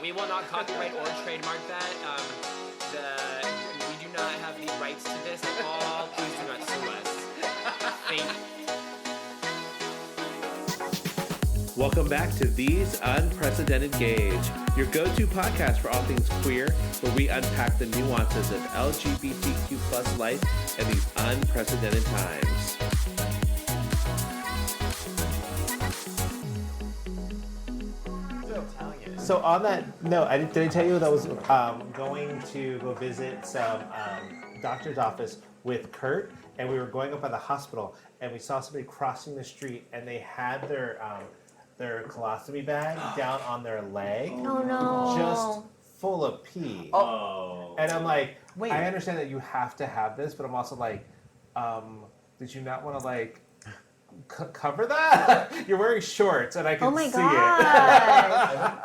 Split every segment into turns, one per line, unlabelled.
We will not copyright or trademark that. We do not have the rights to this at all. Please do not sue us. Thank you.
Welcome back to These Unprecedented Gays, your go-to podcast for all things queer, where we unpack the nuances of LGBTQ plus life in these unprecedented times. So on that note, did I tell you that I was going to go visit some doctor's office with Kurt, and we were going up by the hospital, and we saw somebody crossing the street, and they had their colostomy bag down on their leg.
Oh no.
Just full of pee.
Oh.
And I'm like,
wait.
I understand that you have to have this, but I'm also like, did you not want to like cover that? You're wearing shorts and I can see
God.
it.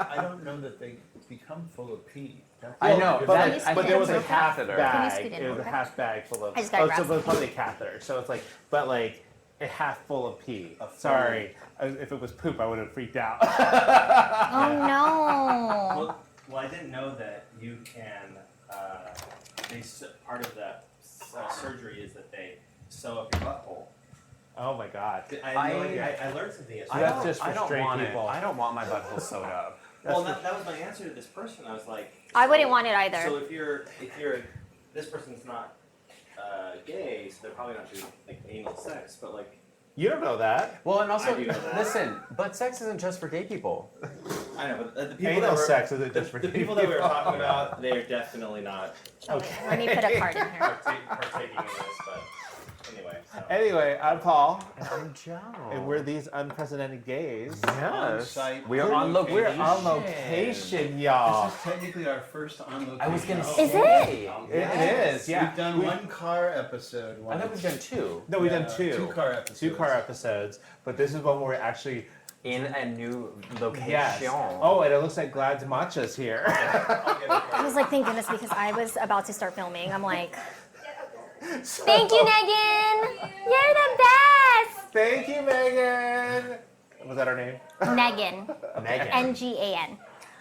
I don't know that they become full of pee.
I know,
but there was a half
catheter.
bag. It was a half bag full of.
I just got
so it was probably a catheter. So it's like, but like a half full of pee. Sorry, if it was poop, I would have freaked out.
Oh no.
Well, I didn't know that you can. Part of that surgery is that they sew up your butthole.
Oh my God!
I learned something yesterday.
So that's just for straight people.
I don't want my butthole sewed up.
Well, that was my answer to this person. I was like,
I wouldn't want it either.
So if you're this person's not gay, so they're probably not doing like anal sex, but like.
You don't know that.
Well, and also,
I do know that.
listen, but sex isn't just for gay people.
I know, but the people
Anal sex isn't just for
the
gay
people that we were talking about, they are definitely not
Okay. Let me put a card in here.
partaking in this, but anyway. So.
Anyway, I'm Paul,
And I'm Joe.
and we're these unprecedented gays.
Yes.
On-site
We are on location.
We're on location, y'all.
This is technically our first on location.
I was going to
Oh.
say.
Is it?
It is, yeah.
We've done one car episode.
I thought we've done two.
No, we've done two.
2 car episodes.
2 car episodes, but this is one where we're actually.
In a new location.
Yes. Oh, and it looks like Glad's Matcha's here.
I was like, thank goodness, because I was about to start filming. I'm like, thank you, Megan. You're the best.
Thank you, Megan. Was that her name?
Megan.
Megan.
N-G-A-N.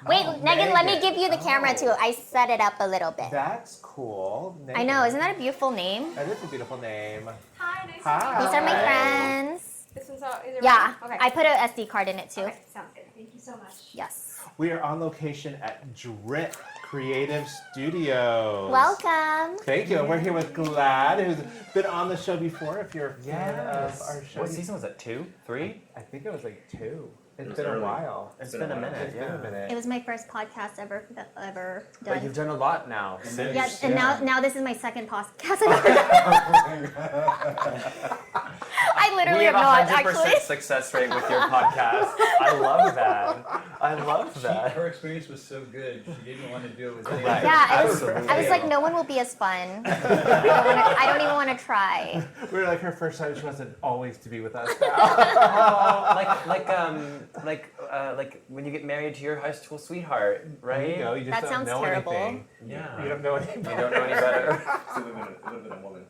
Wait, Megan, let me give you the camera too. I set it up a little bit.
That's cool.
I know, isn't that a beautiful name?
That is a beautiful name.
Hi, nice
Hi.
to
These are my friends.
This one's out. Is it
Yeah,
ready? Okay.
I put an SD card in it too.
Okay, sounds good. Thank you so much.
Yes.
We are on location at Drip Creative Studios.
Welcome.
Thank you. And we're here with Glad, who's been on the show before. If you're a fan
Yes.
of our show.
What season was it? 2? 3?
I think it was like 2. It's
was
been a
early.
while.
It's been a minute,
It's been a minute.
It was my first podcast ever
But
done.
you've done a lot now. Since.
Yeah, and now this is my second podcast. I literally
We have
have
a
not
100%
actually.
success rate with your podcast. I love that. I love that.
Her experience was so good, she didn't want to do it with anyone.
Right.
Yeah, I
Absolutely.
was like, no one will be as fun. I don't even want to try.
We were like her first time. She wasn't always to be with us now.
Like when you get married to your high school sweetheart, right?
You know, you just
That
don't
sounds
know
terrible.
anything.
Yeah.
You don't know any
You don't know any better.
So it would have been a woman.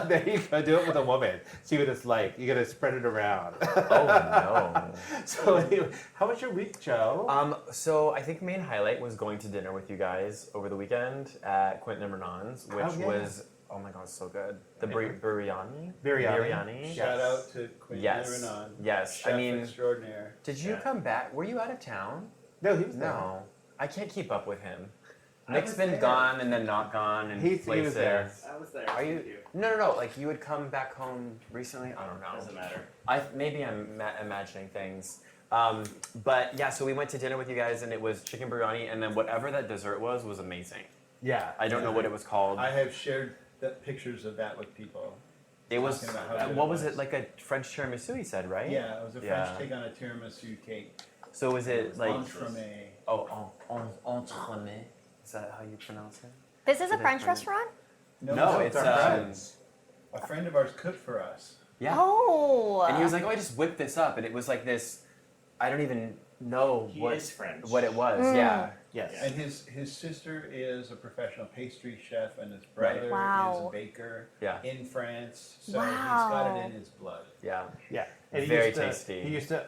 There you go. Do it with a woman. See what it's like. You gotta spread it around.
Oh no.
So anyway, how was your week, Joe?
So I think main highlight was going to dinner with you guys over the weekend at Quentin and Renan's, which was oh my god, so good. The biryani.
Biryani.
Shout out to Quentin
Yes.
Renan.
Yes.
Chef
I mean,
extraordinaire.
did you come back? Were you out of town?
No, he was there.
No. I can't keep up with him.
I
Nick's
was
been
there.
gone and then not gone and
He
Flake's
was there.
I was there.
Are you? No. Like you would come back home recently. I don't know.
Doesn't matter.
Maybe I'm imagining things. But yeah, so we went to dinner with you guys and it was chicken biryani and then whatever that dessert was amazing.
Yeah.
I don't know what it was called.
I have shared pictures of that with people.
It was
talking about how good
what
it
was
was.
it like a French tiramisu? He said, right?
Yeah, it was a French
Yeah.
take on a tiramisu cake.
So was it like
Entremet.
entremet? Is that how you pronounce it?
This is a
Did I
French
find it?
restaurant?
No, it's
our friends.
A friend of ours cooked for us.
Yeah.
Oh.
And he was like, "Oh, I just whipped this up," and it was like this. I don't even know
He
what
is French.
what it was.
Mm.
Yeah.
Yes.
And his sister is a professional pastry chef, and his brother
Wow.
is a baker
Yeah.
in France. So
Wow.
he's got it in his blood.
Yeah.
Yeah. And he
Very
used to-
tasty.
He used to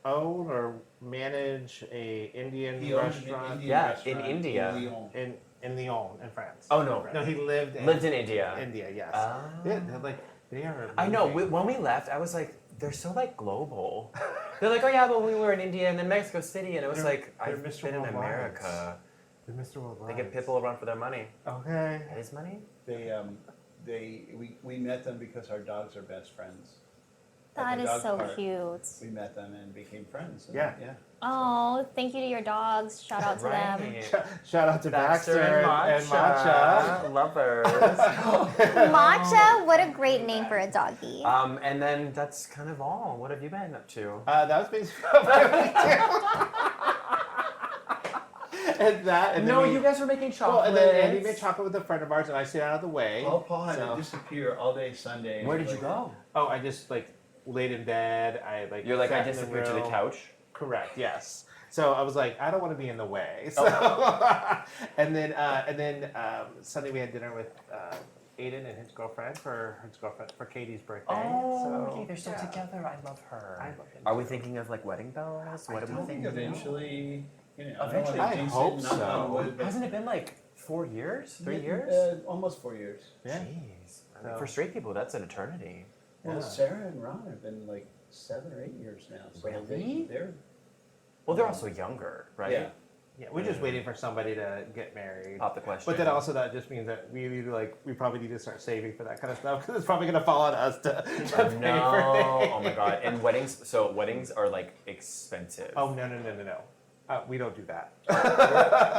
own or manage a Indian
He owned an
restaurant
Indian
Yeah,
restaurant
in India.
Lyon.
in Lyon, in France.
Oh, no.
No, he lived in
India.
India, yes.
Ah.
Yeah, they're like they are.
I know.
amazing.
When we left, I was like, they're so like global. They're like, oh yeah, but we were in India and then Mexico City, and it was
They're-
like,
they're
I've
Mr.
been in
Worldwide.
America.
They're Mr. Worldwide.
They give people a run for their money.
Okay.
His money?
We met them because our dogs are best friends. At
That
the
is
dog
so
park,
cute.
We met them and became friends. And
Yeah.
Oh, thank you to your dogs. Shout out to them.
Right.
Shout out to Baxter, and
Matcha.
Matcha.
Lovers.
Matcha, what a great name for a doggy.
And then that's kind of all. What have you been up to?
That was basically and that. And
No,
then we,
you guys were making
Well,
chocolate.
and then Andy made chocolate with a friend of ours, and I stayed out of the way.
Paul had
So-
to disappear all day Sunday.
Where did you go?
Oh, I just laid in bed.
You're like, I
sat in the
disappeared to the
room.
couch.
Correct. Yes. So I was like, I don't want to be in the way. So, and then Sunday we had dinner with Aiden and his girlfriend for Katie's birthday.
Oh,
so,
okay, they're still
yeah.
together. I love her.
I love him
Are we
too.
thinking of like wedding bells? What
I
are we
think
thinking?
eventually,
Eventually.
I hope
knock
so.
on wood, but-
Hasn't it been like 4 years? 3 years?
Almost 4 years.
Yeah.
Jeez. I mean,
So-
for straight people, that's an eternity.
Well,
Yeah.
Sarah and Ron have been like 7 or 8 years now. So
Really?
They're
Well, they're also younger, right?
Yeah.
Yeah, we're just waiting for somebody to get married.
Pop the question.
But then also that just means that we need to we probably need to start saving for that kind of stuff because it's probably gonna fall on us to pay for things.
No. Oh my god. And weddings are like expensive.
Oh no. We don't do that.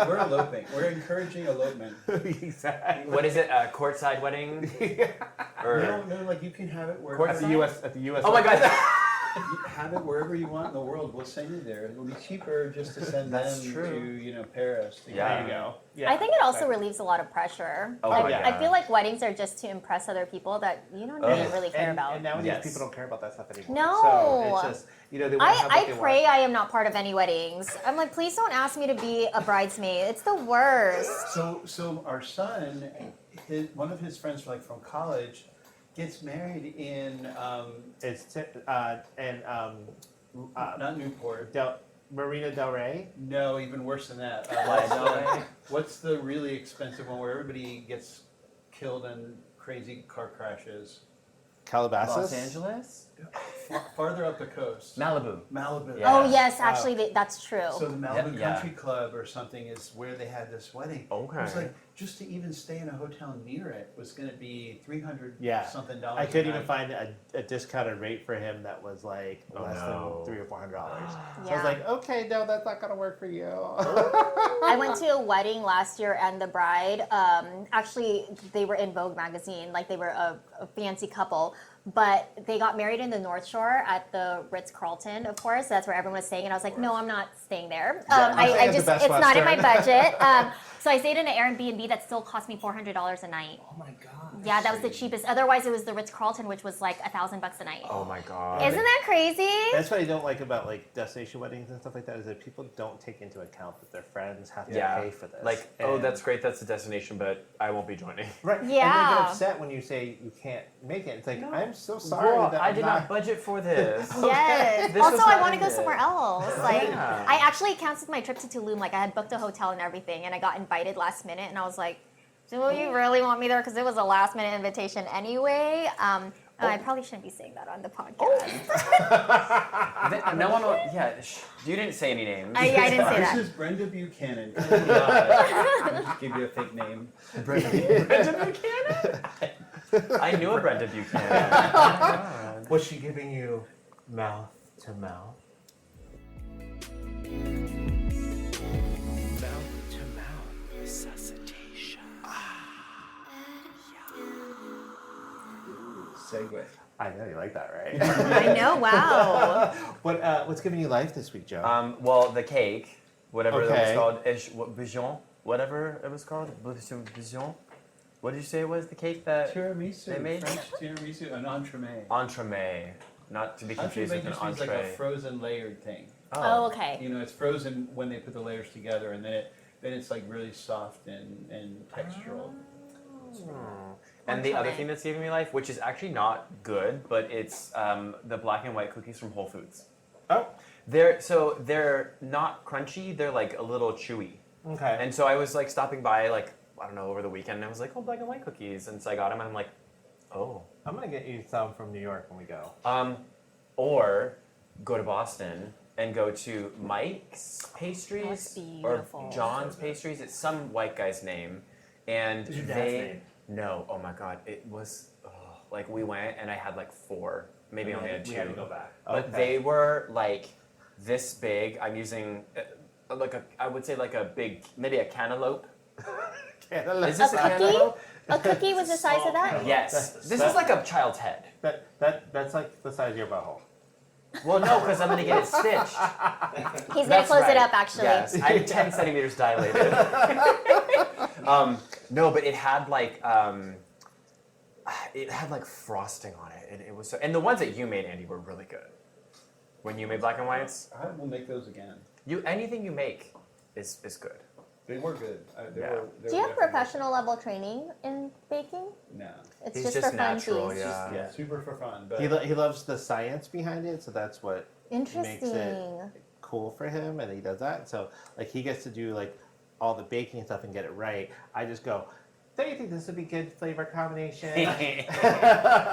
we're eloping. We're encouraging elopement.
Exactly.
What is it? A courtside wedding? Or
No, like you can have it
At
wherever
the U.S.
oh my god.
you have it wherever you want in the world. We'll send you there. It'll be cheaper just to send
That's
them
true.
to Paris. To
Yeah.
There you go. Yeah,
I think it also
exactly.
relieves a lot of pressure.
Oh
like,
my
I
God.
feel like weddings are just to impress other people that you don't
Ugh.
even really care about.
And nowadays
Yes.
people don't care about that stuff anymore.
No.
So it's just they want to have what
I
they
pray
want.
I am not part of any weddings. I'm like, please don't ask me to be a bridesmaid. It's the worst.
So our son, one of his friends from college, gets married in
It's
not Newport.
Marina Del Rey.
No, even worse than that. What's the really expensive one where everybody gets killed in crazy car crashes?
Calabasas.
Los Angeles?
Farther up the coast.
Malibu.
Malibu.
Yeah.
Oh yes, actually that's true.
So the Malibu
Yeah.
Country Club or something is where they had this wedding.
Okay.
It was like just to even stay in a hotel near it was going to be $300
Yeah.
something dollars.
I couldn't
a
even
night.
find a discounted rate for him that was like
Oh,
less
no.
than $300 or $400. So I
Yeah.
was like, okay, no, that's not gonna work for you.
I went to a wedding last year, and the bride, actually, they were in Vogue magazine, like they were a fancy couple, but they got married in the North Shore at the Ritz-Carlton, of course. That's where everyone was staying, and I was like, no, I'm not staying there.
Yeah,
I
staying at the
just,
Best
it's not in my
Western.
budget. So I stayed in an Airbnb that still cost me $400 a night.
Oh my God.
Yeah, that was the cheapest. Otherwise, it was the Ritz-Carlton, which was like $1,000 a night.
Oh my god.
Isn't that crazy?
That's what I don't like about destination weddings and stuff like that is that people don't take into account that their friends have to
Yeah.
pay for this.
Like, oh,
And-
that's great. That's a destination, but I won't be joining.
right. And they
Yeah.
get upset when you say you can't make it. It's like I'm so sorry
Girl,
that
I
I'm
did not budget for this.
Yes.
This
Also,
was
I
not
want to
in
go
it.
somewhere else. Like,
Yeah.
I actually canceled my trip to Tulum. Like, I had booked a hotel and everything, and I got invited last minute, and I was like, do you really want me there? Because it was a last minute invitation anyway. I probably shouldn't be saying that on the podcast.
No one will. Yeah, you didn't say any names.
I didn't say
This
that.
is Brenda Buchanan.
Oh my God.
I'll just give you a fake name.
Brenda Buchanan? I knew a Brenda Buchanan.
Was she giving you mouth to mouth? Mouth to mouth resuscitation.
Segue.
I know you like that, right?
I know, wow.
What's giving you life this week, Joe?
Well, the cake, whatever it was
Okay.
called, Bijon, whatever it was called, Bijon. What did you say it was the cake that
Tiramisu.
They made-
French tiramisu, an entremet.
entremet, not to be confused
Entremet
with an
just means like
entree.
a frozen layered thing.
Oh, okay.
You know, it's frozen when they put the layers together, and then it's like really soft and textural.
Oh. And the other thing that's giving me life, which is actually not good, but it's the black and white cookies from Whole Foods.
Oh,
They're not crunchy. They're like a little chewy.
okay.
And so I was like stopping by like I don't know over the weekend, and I was like, oh, black and white cookies, and so I got them, and I'm like, oh.
I'm gonna get you some from New York when we go.
Or go to Boston and go to Mike's Pastries or
beautiful.
John's Pastries. It's some white guy's name, and
Is your dad's
they
name?
no. Oh my god, it was like we went and I had like 4, maybe only had 2.
We had to go back.
But
Okay.
they were like this big. I'm using I would say like a big, maybe a cantaloupe. Is this
A
a
cookie?
cantaloupe?
A cookie was the size of that?
Yes. This is like a child's head.
That's like the size of your butthole.
Well, no, because I'm gonna get it stitched.
He's gonna
That's
close
right.
it up actually.
Yes, I'm 10 centimeters dilated. No, but it had like frosting on it, and it was so. And the ones that you made, Andy, were really good. When you made black and whites,
I will make those again.
Anything you make is good.
They were good.
Yeah.
They were
Do you have
definitely-
professional level training in baking?
No.
It's
He's
just for
natural,
funsies.
yeah.
Yeah, super for fun. But
He loves the science behind it, so that's what
Interesting.
cool for him, and he does that. So like he gets to do like all the baking and stuff and get it right. I just go, don't you think this would be good flavor combination?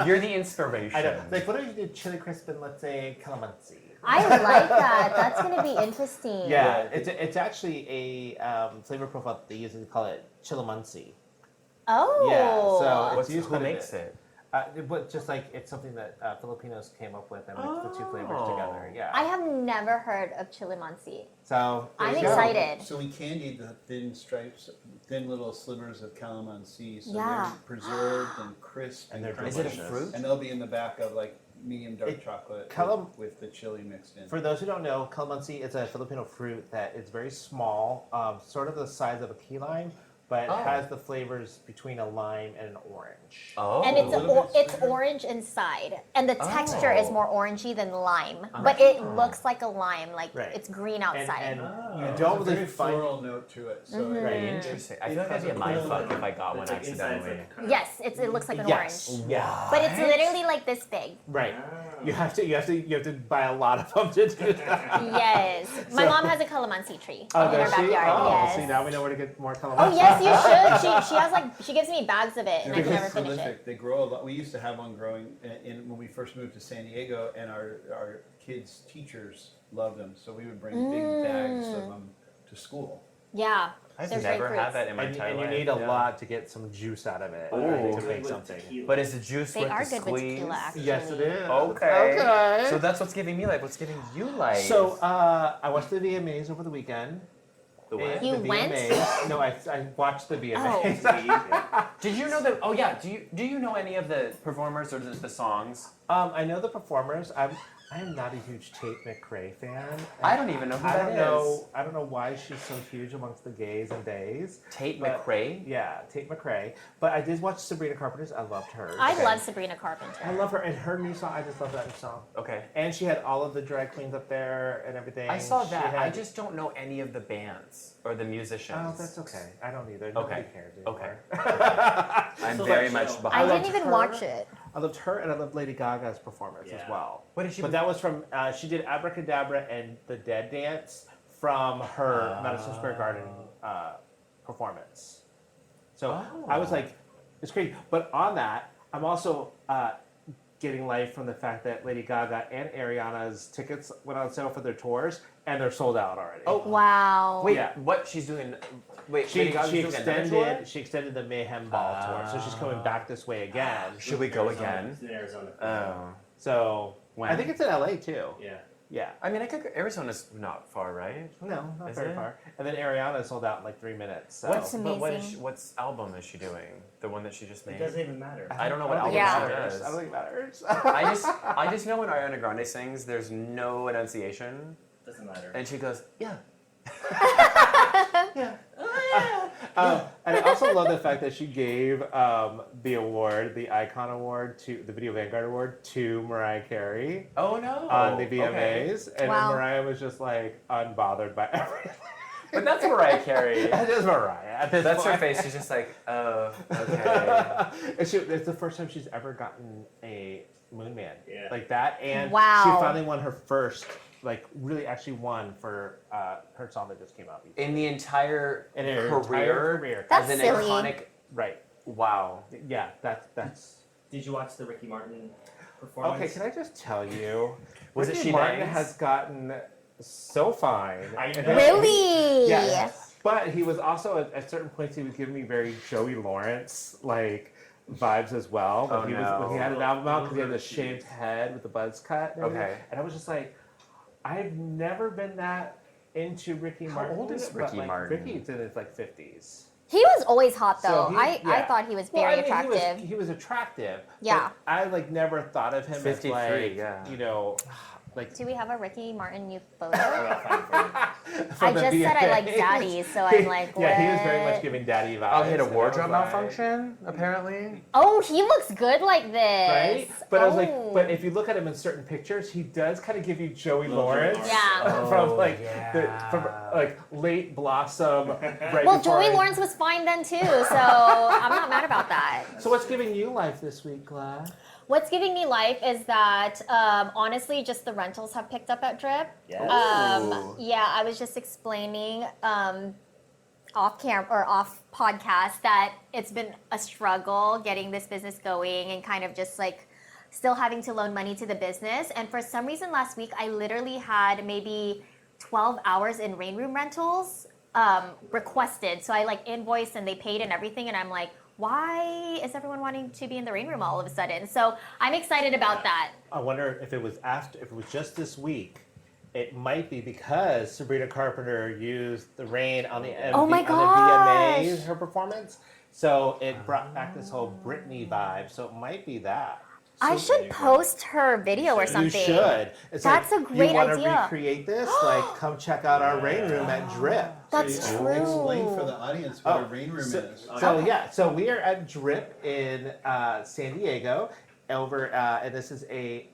You're the inspiration.
I know. Like, what if you did chili crisp and let's say calamansi?
I like that. That's gonna be interesting.
Yeah, it's actually a flavor profile that they use. They call it chilamansi.
Oh.
Yeah, so it's
Who
used quite a
makes
bit.
it?
But just like it's something that Filipinos came up with and mixed the two flavors together. Yeah.
I have never heard of chilamansi.
So there
I'm
you go.
excited.
So we candied the thin little slivers of calamansi, so
Yeah.
they're preserved and crisp
And they're
crunchy.
Is it a
delicious.
fruit?
And they'll be in the back of like medium dark
It-
chocolate with the chili mixed in.
For those who don't know, calamansi is a Filipino fruit that is very small, sort of the size of a key lime, but it
Oh.
has the flavors between a lime and an orange.
Oh.
And it's
A little bit
it's
sweeter.
orange inside, and the texture is
Oh.
more orangey than lime, but it looks like a lime, like
Right.
it's green
And,
outside.
and
Oh,
you
there's
don't
a
really
very
find.
floral note to it. So
Mhm.
Right, interesting. I feel like that'd be a mindfuck if I got one
It's like inside, it's
accidentally.
like kind of-
Yes, it looks like an
Yes.
orange,
Yeah.
but it's literally like this big.
Right.
Ah.
You have to buy a lot of them to do that.
Yes, my
So-
mom has a calamansi tree
Oh,
in her
does she?
backyard.
Oh,
Yes.
see, now we know where to get more calamansi.
Oh yes, you should. She has like she gives me bags of it, and I
They're
can never
very
finish
prolific.
it.
They grow a lot. We used to have one growing in when we first moved to San Diego, and our kids' teachers loved them. So we would bring big bags of them to school.
Yeah,
I've
they're
never
great
had
fruits.
that in my
And,
entire
and you
life.
need a
yeah.
lot to get some juice out of it
Ooh.
to make
With
something.
tequila.
But is the juice
They
worth
are
the
good with
squeeze?
tequila, actually.
Yes, it is.
Okay.
Okay.
So that's what's giving me life. What's giving you life?
So I watched the VMAs over the weekend.
the what?
You
the
went?
VMAs. No, I watched the VMAs.
Did you know that? Oh yeah. Do you know any of the performers or the songs?
I know the performers. I am not a huge Tate McRae fan.
I don't even know who
I
that
don't
is.
know. I don't know why she's so huge amongst the gays and days.
Tate
But-
McRae.
Yeah, Tate McRae. But I did watch Sabrina Carpenter's. I loved her.
I
Okay.
love Sabrina Carpenter.
I love her and her new song. I just love that new song.
Okay.
And she had all of the drag queens up there and everything.
I saw
She
that.
had-
I just don't know any of the bands or the musicians.
Oh, that's okay. I don't either. Nobody cares anymore.
I'm
So
very
that
much
show.
I
behind.
didn't
loved
even
her.
watch it.
I loved her and I loved Lady Gaga's performance as
Yeah.
well.
What did she?
But that was from, she did Abracadabra and the Dead Dance from her Madison Square Garden performance. So I was like, it's crazy. But on that, I'm also getting life from the fact that Lady Gaga and Ariana's tickets went on sale for their tours and they're sold out already.
Oh,
Wow.
wait.
Yeah.
What she's doing? Wait,
She,
Lady Gaga's
she
doing another tour?
extended the Mayhem Ball tour, so she's coming back this way again.
Should we go
Arizona.
again?
It's in Arizona.
Oh.
So
When?
I think it's in LA too.
Yeah.
Yeah.
I mean, I could. Arizona's not far, right?
No, not
Is
very
it?
far. And then Ariana sold out in like 3 minutes. So.
What's
But what is
amazing.
she, what's album is she doing? The one that she just
It
made?
doesn't even matter.
I don't know what
I don't
album
think
she
it
does.
matters. I don't think it matters.
I just know when Ariana Grande sings, there's no enunciation,
Doesn't matter.
and she goes, yeah.
And I also love the fact that she gave the award, the Icon Award, to the Video Vanguard Award to Mariah Carey
Oh no.
on the
Okay.
VMAs, and
Wow.
Mariah was just like unbothered by everything.
But that's Mariah Carey.
That is Mariah. At this
That's her
point.
face. She's just like, oh, okay.
And it's the first time she's ever gotten a Moon Man
Yeah.
like that, and
Wow.
she finally won her first like really actually won for her song that just came out.
In the entire
In her
career,
entire career.
That's
as an
silly.
iconic.
Right.
Wow.
Yeah, that's.
Did you watch the Ricky Martin performance?
Okay, can I just tell you?
Was it
Ricky
She
Martin
Bangs?
has gotten so fine.
I know.
Really?
Yes. But he was also at certain points he was giving me very Joey Lawrence like vibes as well. When
Oh,
he
no.
when he had an album out because he had the shaved head with the buzz cut. And everything.
Okay.
And I was just like, I've never been that into Ricky
How
Martin.
old is
but,
Ricky
like,
Martin?
Ricky's in his like 50s.
He was always hot
So
though.
he-
I
yeah.
thought he was
Well,
very
I mean,
attractive.
He was attractive.
Yeah.
But I like never thought of him as
53,
like
yeah.
you know, like
Do we have a Ricky Martin youth photo?
I'll find it for you.
from
I
the
just said I like
VMAs.
daddy, so I'm like, what?
Yeah, he was very much giving daddy vibes.
Oh, he had a
and I
wardrobe
was like-
malfunction, apparently.
Oh, he looks good like this.
Right? But I was like,
Oh.
but if you look at him in certain pictures, he does kind of give you Joey
Little
Lawrence.
Joey
Yeah.
from
Oh,
like
yeah.
from like late Blossom. Right
Well,
before
Joey
I-
Lawrence was fine then too, so I'm not mad about that.
So what's giving you life this week, Glad?
What's giving me life is that honestly, just the rentals have picked up at Drip.
Yes.
Ooh.
Yeah, I was just explaining off camera or off podcast that it's been a struggle getting this business going and kind of just like still having to loan money to the business. And for some reason last week, I literally had maybe 12 hours in rain room rentals requested. So I like invoiced and they paid and everything. And I'm like, why is everyone wanting to be in the rain room all of a sudden? So I'm excited about that.
I wonder if it was just this week. It might be because Sabrina Carpenter used the rain on the
Oh my
on the
gosh.
VMAs, her performance. So it brought back this whole Britney vibe. So it might be that.
I should post her video or something.
You should. It's
That's
like,
a great
you want
idea.
to recreate this? Like, come check out our rain room at Drip.
That's
So
true.
Explain for the audience what
Oh,
a rain room is.
So we are at Drip in San Diego, and this is a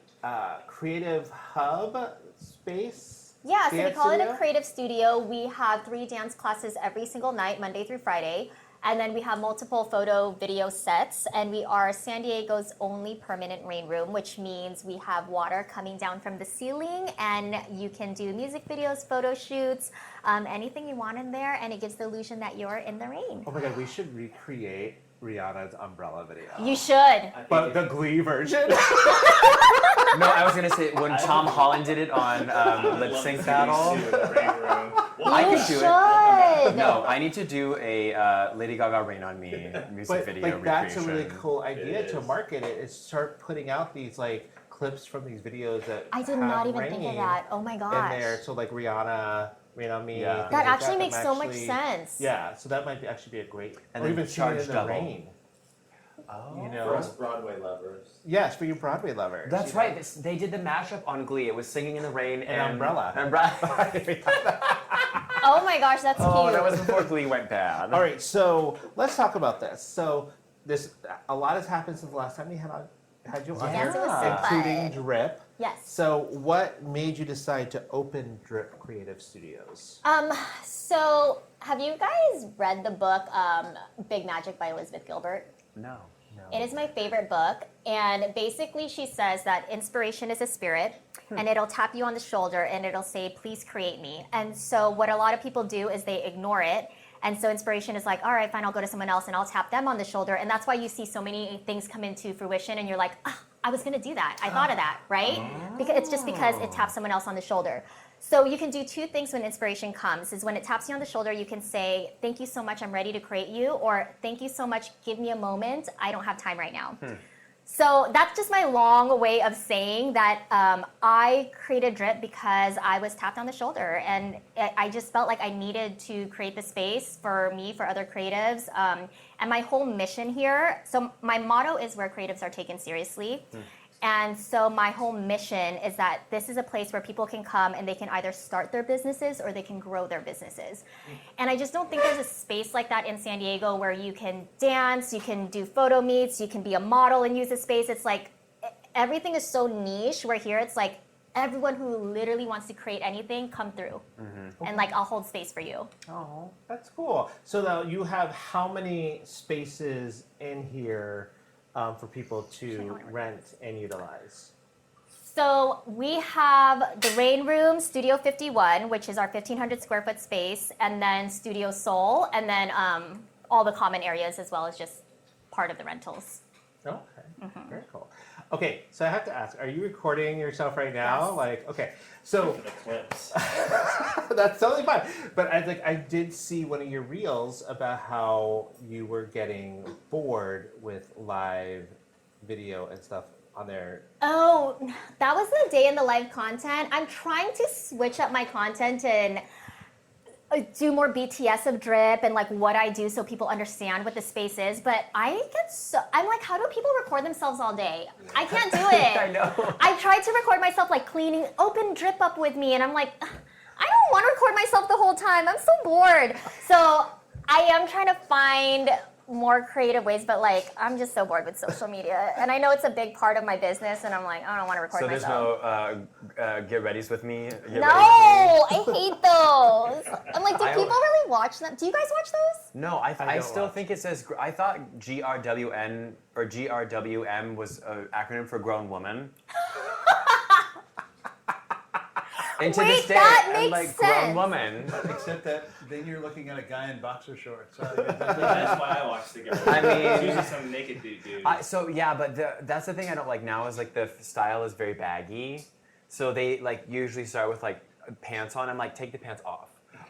creative hub space.
Yeah, so we
dance
call it a
studio?
creative studio. We have 3 dance classes every single night, Monday through Friday. And then we have multiple photo video sets. And we are San Diego's only permanent rain room, which means we have water coming down from the ceiling. And you can do music videos, photo shoots, anything you want in there. And it gives the illusion that you're in the rain.
Oh my god, we should recreate Rihanna's umbrella video.
You should.
I think
But the Glee version.
No, I was gonna say when Tom Holland did it on Lip Sync Battle. I
You
can do it.
should.
No, I need to do a Lady Gaga "Rain on Me" music
But
video
like that's a really
recreation.
cool idea
It
to
is.
market it. Is start putting out these like clips from these videos that
I did
have
not even think of
rain
that. Oh my
in
gosh.
there. So like Rihanna, Rain on Me.
Yeah.
things
That
like
actually
that
makes so much
actually-
sense.
Yeah, so that might actually be a great.
And
or
then
even singing
charge
in the
double.
rain.
Oh.
You
For
know.
us Broadway lovers.
Yes, for you Broadway lovers.
That's
you know.
right. They did the mashup on Glee. It was Singing in the Rain and
Umbrella.
Oh my gosh, that's
Oh,
cute.
that was before Glee went bad.
All right, so let's talk about this. So a lot has happened since the last time we had you on
Yes,
here,
it was so
including
fun.
Drip.
Yes.
So what made you decide to open Drip Creative Studios?
So have you guys read the book Big Magic by Elizabeth Gilbert?
No.
It is my favorite book, and basically she says that inspiration is a spirit, and it'll tap you on the shoulder and it'll say, please create me. And so what a lot of people do is they ignore it, and so inspiration is like, all right, fine, I'll go to someone else and I'll tap them on the shoulder, and that's why you see so many things come into fruition and you're like, I was gonna do that, I thought of that, right? Because it's just because it taps someone else on the shoulder. So you can do 2 things when inspiration comes, is when it taps you on the shoulder, you can say, thank you so much, I'm ready to create you, or thank you so much, give me a moment, I don't have time right now. So that's just my long way of saying that I created Drip because I was tapped on the shoulder, and I just felt like I needed to create the space for me, for other creatives, and my whole mission here, so my motto is where creatives are taken seriously. And so my whole mission is that this is a place where people can come and they can either start their businesses or they can grow their businesses. And I just don't think there's a space like that in San Diego where you can dance, you can do photo meets, you can be a model and use the space. It's like everything is so niche, where here it's like everyone who literally wants to create anything, come through. And like I'll hold space for you.
Oh, that's cool. So now you have how many spaces in here for people to rent and utilize?
So we have the Rain Room, Studio 51, which is our 1,500 square foot space, and then Studio Soul, and then all the common areas as well as just part of the rentals.
Okay, very cool. Okay, so I have to ask, are you recording yourself right now?
Yes.
Like, okay, so
The clips.
that's totally fine. But I did see one of your reels about how you were getting bored with live video and stuff on there.
Oh, that was the day in the live content. I'm trying to switch up my content and do more BTS of drip and like what I do so people understand what the space is. But I'm like, how do people record themselves all day? I can't do it.
I know.
I tried to record myself like cleaning, open drip up with me, and I'm like, I don't want to record myself the whole time. I'm so bored. So I am trying to find more creative ways, but like I'm just so bored with social media, and I know it's a big part of my business, and I'm like, I don't want to record
So there's
myself.
no get readies with me.
No, I hate those. I'm like, do
I-
people really watch them? Do you guys watch those?
No, I
don't
still
watch.
think it says. I thought GRWN or GRWM was an acronym for grown woman. And to
Wait,
this day,
that
I'm
makes
like grown
sense.
woman.
Except that then you're looking at a guy in boxer shorts.
That's why I watch the game.
I mean-
It's usually some naked dude.
So yeah, but that's the thing I don't like now is like the style is very baggy. So they like usually start with like pants on. I'm like, take the pants off.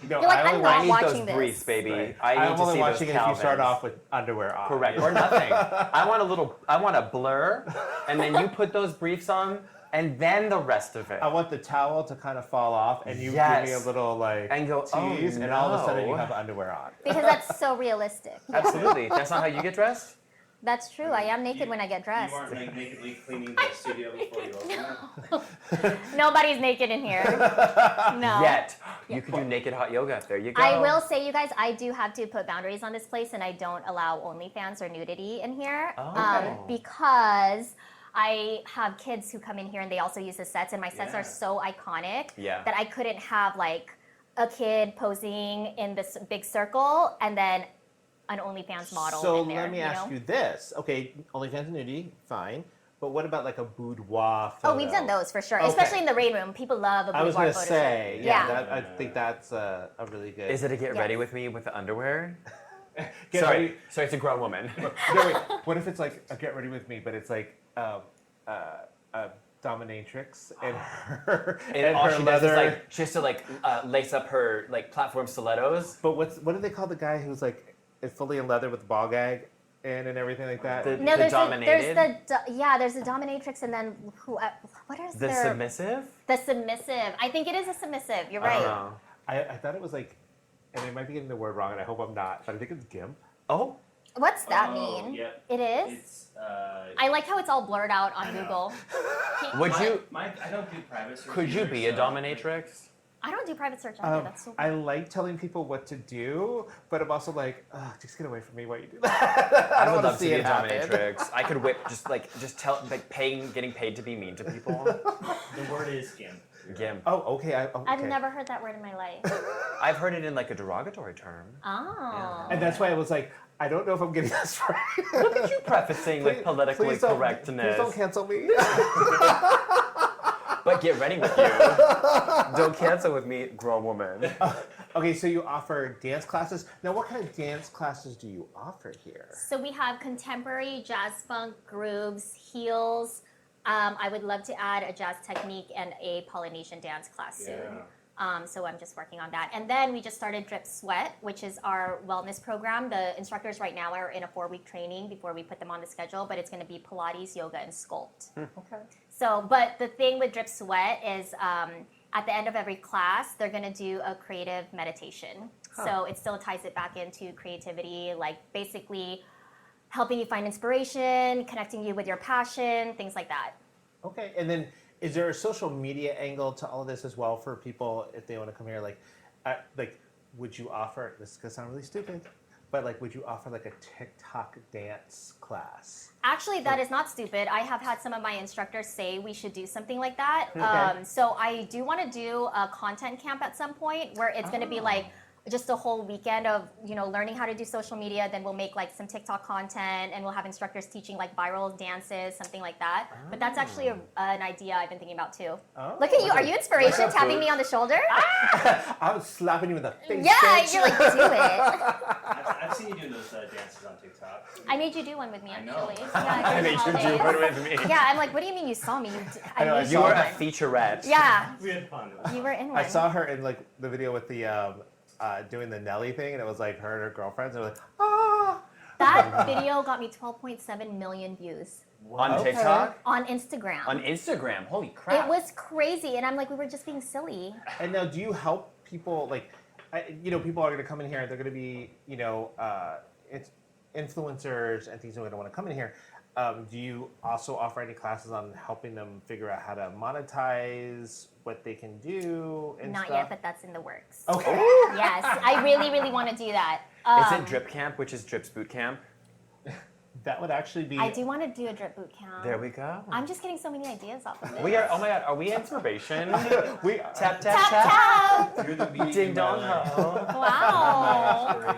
No,
You're like,
I
I'm
only
not
I need
watching
those
this.
briefs, baby.
Right.
I need
I'm
to
only
see
watching
those
it if you start
Calvins.
off with underwear on.
Correct, or nothing. I want a blur, and then you put those briefs on, and then the rest of it.
I want the towel to kind of fall off, and you
Yes.
give me a little like
And go, oh,
tease, and all of a sudden you
no.
have underwear on.
Because that's so realistic.
Absolutely. That's not how you get dressed?
That's true. I am naked when I get dressed.
You aren't like nakedly cleaning the studio before you open it.
Nobody's naked in here. No.
Yet. You could do naked hot yoga. There you go.
I will say, you guys, I do have to put boundaries on this place, and I don't allow OnlyFans or nudity in here
Oh.
because I have kids who come in here and they also use the sets, and my sets
Yeah.
are so iconic
Yeah.
that I couldn't have like a kid posing in this big circle and then an OnlyFans model
So
in there.
let me ask you this. Okay, OnlyFans and nudity, fine. But what about like a boudoir photo?
Oh, we've done those for sure,
Okay.
especially in the Rain Room. People love a boudoir
I was gonna
photo
say,
shoot.
yeah,
Yeah.
I think that's a really good.
Is it a get
Yes.
ready with me with the underwear?
Get
Sorry.
ready-
Sorry, it's a grown woman.
No, wait, what if it's like a get ready with me, but it's like a dominatrix and her
And all
her
she does is like she has to like lace up her like platform stilettos.
But what do they call the guy who's like is fully in leather with the ball gag in and everything like that?
The-
No, there's
dominated?
there's the dominatrix, and then who? What is
The
their
submissive?
the submissive? I think it is a submissive. You're
I don't
right.
know.
I thought it was like, and I might be getting the word wrong, and I hope I'm not, but I think it's gimp.
Oh,
What's that
Oh,
mean?
yep.
It is.
It's
I like how it's all blurred out on
I know.
Google.
would you?
I don't do private search
Could you
either,
be a
so-
I
dominatrix?
don't do private search either. That's so
I like telling people what to do, but I'm also like, oh, just get away from me while you do that. I
I
don't
would
want
love
to
to
see
be a
it happen.
dominatrix. I could whip getting paid to be mean to people.
The word is gimp.
Gimp.
Oh, okay. Okay.
I've never heard that word in my life.
I've heard it in like a derogatory term.
Oh.
And that's why I was like, I don't know if I'm getting this right.
Look at you prefacing with politically
please don't-
correctness.
Please don't cancel me.
But get ready with you. Don't cancel with me, grown woman.
Okay, so you offer dance classes. Now, what kind of dance classes do you offer here?
So we have contemporary, jazz funk, grooves, heels. I would love to add a jazz technique and a Polynesian dance class soon. So I'm just working on that. And then we just started Drip Sweat, which is our wellness program. The instructors right now are in a 4-week training before we put them on the schedule, but it's going to be Pilates, yoga, and sculpt.
Okay.
So, but the thing with Drip Sweat is at the end of every class, they're going to do a creative meditation. So it still ties it back into creativity, like basically helping you find inspiration, connecting you with your passion, things like that.
Okay, and then is there a social media angle to all of this as well for people if they want to come here? Like, would you offer? This is gonna sound really stupid, but like, would you offer like a TikTok dance class?
Actually, that is not stupid. I have had some of my instructors say we should do something like that.
Okay.
So I do want to do a content camp at some point where it's going to be like just a whole weekend of learning how to do social media. Then we'll make like some TikTok content, and we'll have instructors teaching like viral dances, something like that. But that's actually an idea I've been thinking about too.
Oh.
Look at you! Are you inspiration?
Look up,
Tapping
dude.
me on the shoulder?
I was slapping you in the face.
Yeah,
bitch.
you're like, do it.
I've seen you doing those dances on TikTok.
I made you do one with me
I know.
actually.
I made you do one with me.
Yeah, I'm like, what do you mean you saw me? I
know, I
made
You were a
one.
featurette.
Yeah,
We had fun.
you were in one.
I saw her in like the video with the doing the Nelly thing, and it was like her and her girlfriends. And they were like, ah.
That video got me 12.7 million views
On
Okay.
TikTok?
on Instagram.
On Instagram. Holy crap.
It was crazy, and I'm like, we were just being silly.
And now, do you help people like, people are going to come in here, and they're going to be, it's influencers and things that don't want to come in here. Do you also offer any classes on helping them figure out how to monetize what they can do and
Not
stuff?
yet, but that's in the works.
Okay.
Yes, I really, really want to do that.
Is it Drip Camp, which is Drip's boot camp?
That would actually be.
I do want to do a drip boot camp.
There we go.
I'm just getting so many ideas off of this.
We are. Oh my God. Are we inspiration?
we
Tap tap
Tap
tap.
tap!
You're the medium
Ding
in
dong
my life.
ho.
Wow.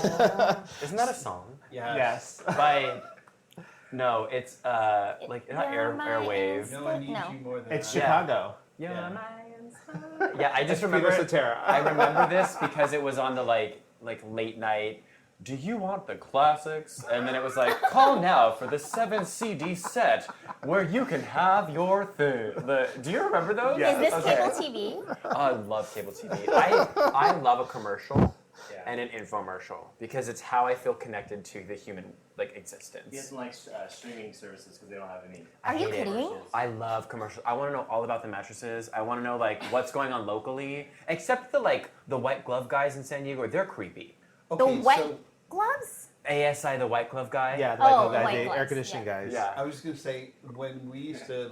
Inspiration.
Isn't that a song?
Yes.
By. No, it's like not
You're my
Airwave.
No one needs
No.
you more than
It's
I.
Chicago.
You're
Yeah.
my inspiration. Yeah, I just
Peter
remember.
Cetera.
I remember this because it was on the like late night. Do you want the classics? And then it was like, call now for the 7 CD set where you can have your thing. Do you remember those?
Yeah.
Is this
Okay.
cable TV?
Oh, I love cable TV. I love a commercial
Yeah.
and an infomercial because it's how I feel connected to the human existence.
He doesn't like streaming services because they don't have any.
Are you
hate it.
kidding?
I love commercials. I want to know all about the mattresses. I want to know what's going on locally. Except the white glove guys in San Diego, they're creepy.
The
Okay,
wet
so
gloves?
ASI, the white glove guy.
Yeah,
Oh,
the
white
air
gloves,
conditioning guys.
Yeah.
I was just gonna say when we used to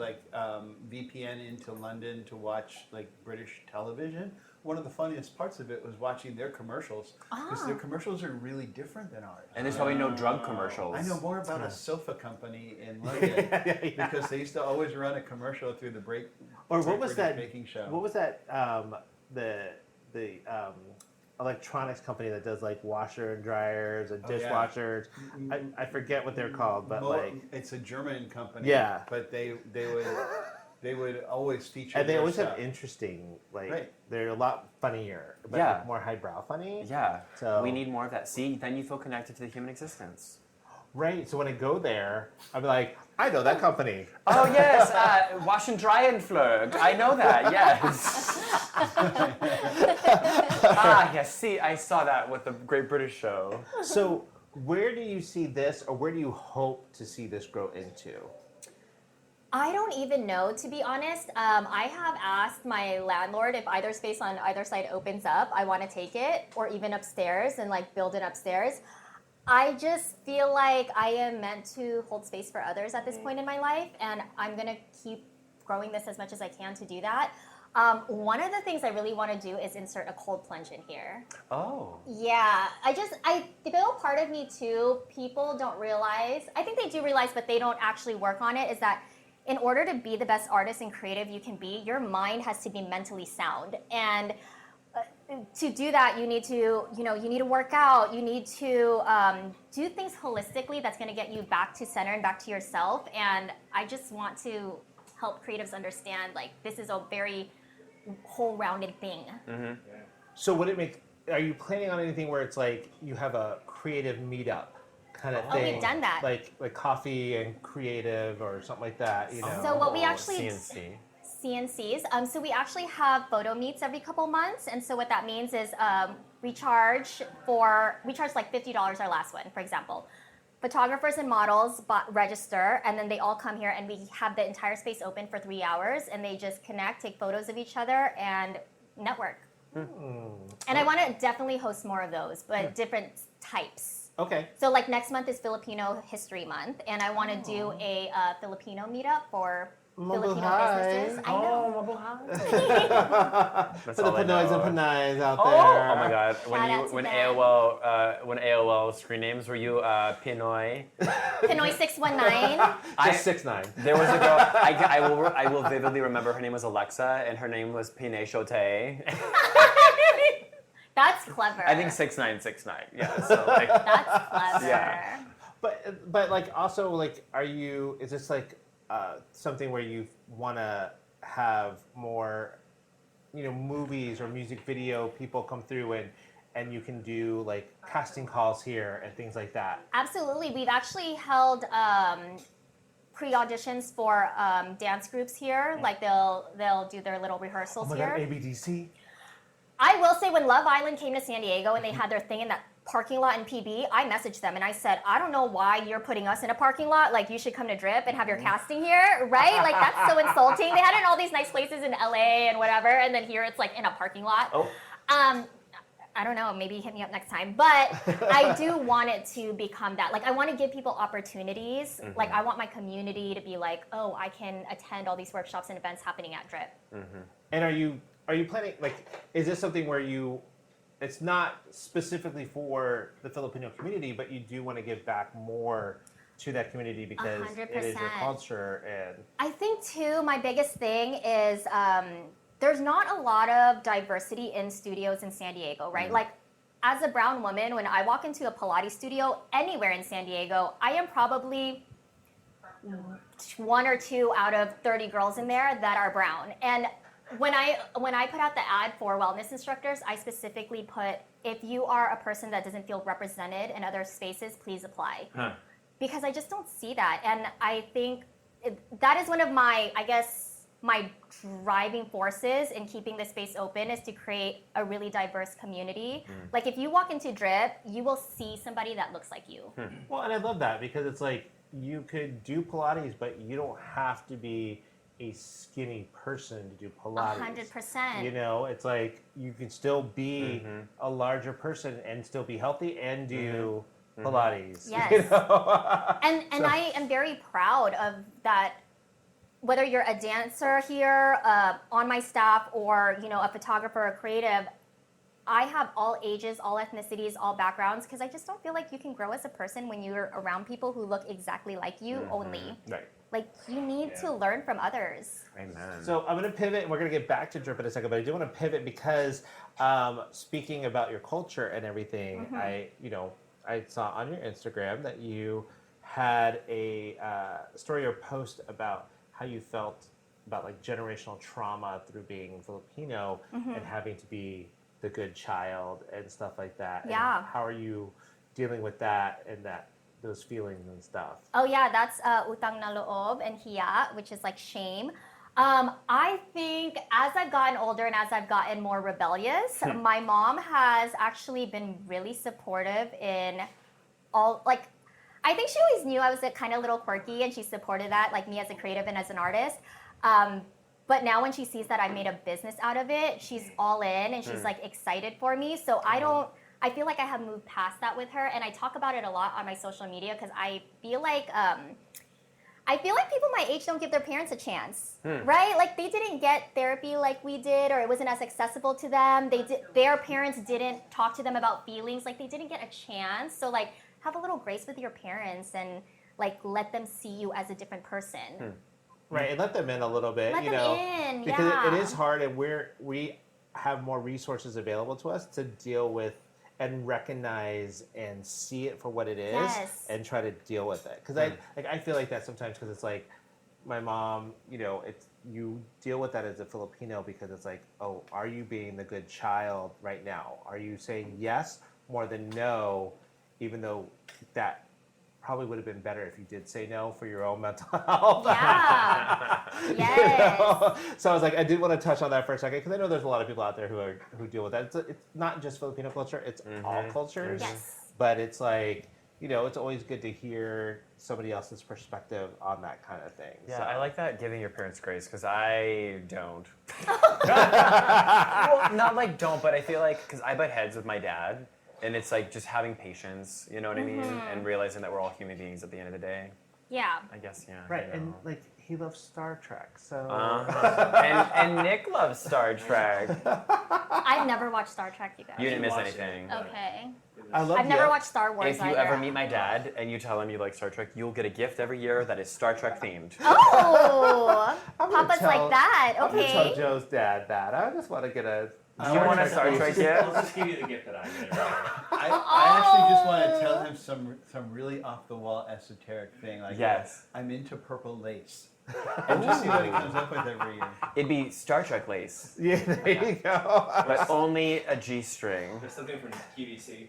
VPN into London to watch British television, one of the funniest parts of it was watching their commercials because their commercials are really different than ours.
And there's probably no drug commercials.
I know more about a sofa company in London because they used to always run a commercial through the break.
Or
Great
what was
British
that?
Baking show.
What was that? The electronics company that does washer and dryers and
Oh, yeah.
dishwashers. I forget what they're called, but
it's a German company.
Yeah.
But they would always feature.
and they
their
always
stuff.
have interesting
Right.
They're a lot funnier, but
Yeah.
more highbrow funny.
Yeah.
So-
we need more of that. See, then you feel connected to the human existence.
Right. So when I go there, I'm like, I know that company.
Oh yes, wash and dry and flurg. I know that. Yes. Yes. See, I saw that with the Great British Show.
So where do you see this, or where do you hope to see this grow into?
I don't even know, to be honest. I have asked my landlord if either space on either side opens up, I want to take it, or even upstairs and build it upstairs. I just feel like I am meant to hold space for others at this point in my life, and I'm going to keep growing this as much as I can to do that. One of the things I really want to do is insert a cold plunge in here.
Oh.
Yeah, I feel part of me too, people don't realize, I think they do realize, but they don't actually work on it, is that in order to be the best artist and creative you can be, your mind has to be mentally sound. And to do that, you need to work out. You need to do things holistically that's going to get you back to center and back to yourself. And I just want to help creatives understand this is a very whole-rounded thing.
Mm-hmm.
So are you planning on anything where it's you have a creative meetup kind of
Oh,
thing?
we've done that.
Like coffee and creative or something like that,
So what we actually
CNC.
CNCs. So we actually have photo meets every couple months, and so what that means is we charge like $50 our last one, for example. Photographers and models register, and then they all come here, and we have the entire space open for 3 hours, and they just connect, take photos of each other, and network. And I want to definitely host more of those, but different types.
Okay.
So next month is Filipino History Month, and I want to do a Filipino meetup for Filipino
Mabuhay.
businesses. I know.
That's
For the
all I
Pinoys
know.
and Pinoys out
Oh,
there.
oh my God!
Shout out to
When
them.
when AOL screen names were you Pinoy?
Pinoy 619.
Just 6'9".
There was a girl. I will vividly remember. Her name was Alexa, and her name was Pine Shote.
That's clever.
I think 6969. Yeah. So like,
That's clever.
Yeah.
But like also like is this like something where you want to have more movies or music video people come through and you can do like casting calls here and things like that?
Absolutely. We've actually held pre-auditions for dance groups here. Like they'll do their little rehearsals
Oh my
here.
God, ABDC.
I will say when Love Island came to San Diego and they had their thing in that parking lot in PB, I messaged them and I said, I don't know why you're putting us in a parking lot. Like, you should come to Drip and have your casting here, right? Like, that's so insulting. They had it in all these nice places in LA and whatever, and then here it's like in a parking lot.
Oh.
I don't know, maybe hit me up next time. But I do want it to become that. Like, I want to give people opportunities.
Mm-hmm.
Like, I want my community to be like, oh, I can attend all these workshops and events happening at Drip.
Mm-hmm. And are you planning, like, is this something where it's not specifically for the Filipino community, but you do want to give back more to that community because
100%.
it is your culture and...
I think, too, my biggest thing is there's not a lot of diversity in studios in San Diego, right? Like, as a brown woman, when I walk into a Pilates studio anywhere in San Diego, I am probably 1 or 2 out of 30 girls in there that are brown. And when I put out the ad for wellness instructors, I specifically put, if you are a person that doesn't feel represented in other spaces, please apply.
Huh.
Because I just don't see that. And I think that is one of my, I guess, my driving forces in keeping the space open is to create a really diverse community. Like, if you walk into Drip, you will see somebody that looks like you.
Well, and I love that because it's like you could do Pilates, but you don't have to be a skinny person to do Pilates.
100%.
It's like you can still be a larger person and still be healthy and do Pilates.
Yes. And
So-
I am very proud of that. Whether you're a dancer here on my staff or a photographer or creative, I have all ages, all ethnicities, all backgrounds, because I just don't feel like you can grow as a person when you're around people who look exactly like you only.
Right.
Like, you need to learn from others.
Amen.
So I'm going to pivot, and we're going to get back to Drip in a second, but I do want to pivot because speaking about your culture and everything, I saw on your Instagram that you had a story or post about how you felt about like generational trauma through being Filipino and having to be the good child and stuff like that.
Yeah.
And how are you dealing with that and those feelings and stuff?
Oh yeah, that's utang na loob and hiya, which is like shame. I think as I've gotten older and as I've gotten more rebellious, my mom has actually been really supportive in all, like, I think she always knew I was a kind of little quirky and she supported that, like me as a creative and as an artist. But now when she sees that I made a business out of it, she's all in and she's like excited for me. So I feel like I have moved past that with her, and I talk about it a lot on my social media because I feel like people my age don't give their parents a chance, right? Like, they didn't get therapy like we did, or it wasn't as accessible to them. Their parents didn't talk to them about feelings. Like, they didn't get a chance. So, like, have a little grace with your parents and, like, let them see you as a different person.
Right, and let them in a little bit,
Let them in,
because
yeah.
it is hard, and we have more resources available to us to deal with and recognize and see it for what it is,
Yes.
and try to deal with it. Because I feel like that sometimes because it's like my mom, it's you deal with that as a Filipino because it's like, oh, are you being the good child right now? Are you saying yes more than no, even though that probably would have been better if you did say no for your own mental health.
Yeah. Yes.
So I was like, I did want to touch on that for a second because I know there's a lot of people out there who deal with that. It's not just Filipino culture; it's all cultures.
Yes.
But it's like, it's always good to hear somebody else's perspective on that kind of thing.
Yeah,
So.
I like that, giving your parents grace, because I don't. Well, not like don't, but I feel like, because I butt heads with my dad, and it's like just having patience, you know what I mean? And realizing that we're all human beings at the end of the day.
Yeah.
I guess, yeah.
Right,
I know.
and like he loves Star Trek, so.
And Nick loves Star Trek.
I've never watched Star Trek, you guys.
You didn't miss
watch it.
anything.
Okay.
I love
I've never
Yoda.
watched Star Wars
If you
either.
ever meet my dad and you tell him you like Star Trek, you'll get a gift every year that is Star Trek themed.
Oh,
I'm gonna
Papa's
tell-
like that.
I'm gonna tell
Okay.
Joe's dad that. I just want to get a.
Do you want a Star Trek
I'll
gift?
just give you the gift that I get.
I actually just want to tell him some really off the wall esoteric thing. Like,
Yes.
I'm into purple lace. And just see what he comes up with every year.
It'd be Star Trek lace,
Yeah, there you go.
but only a G-string.
There's something from QVC.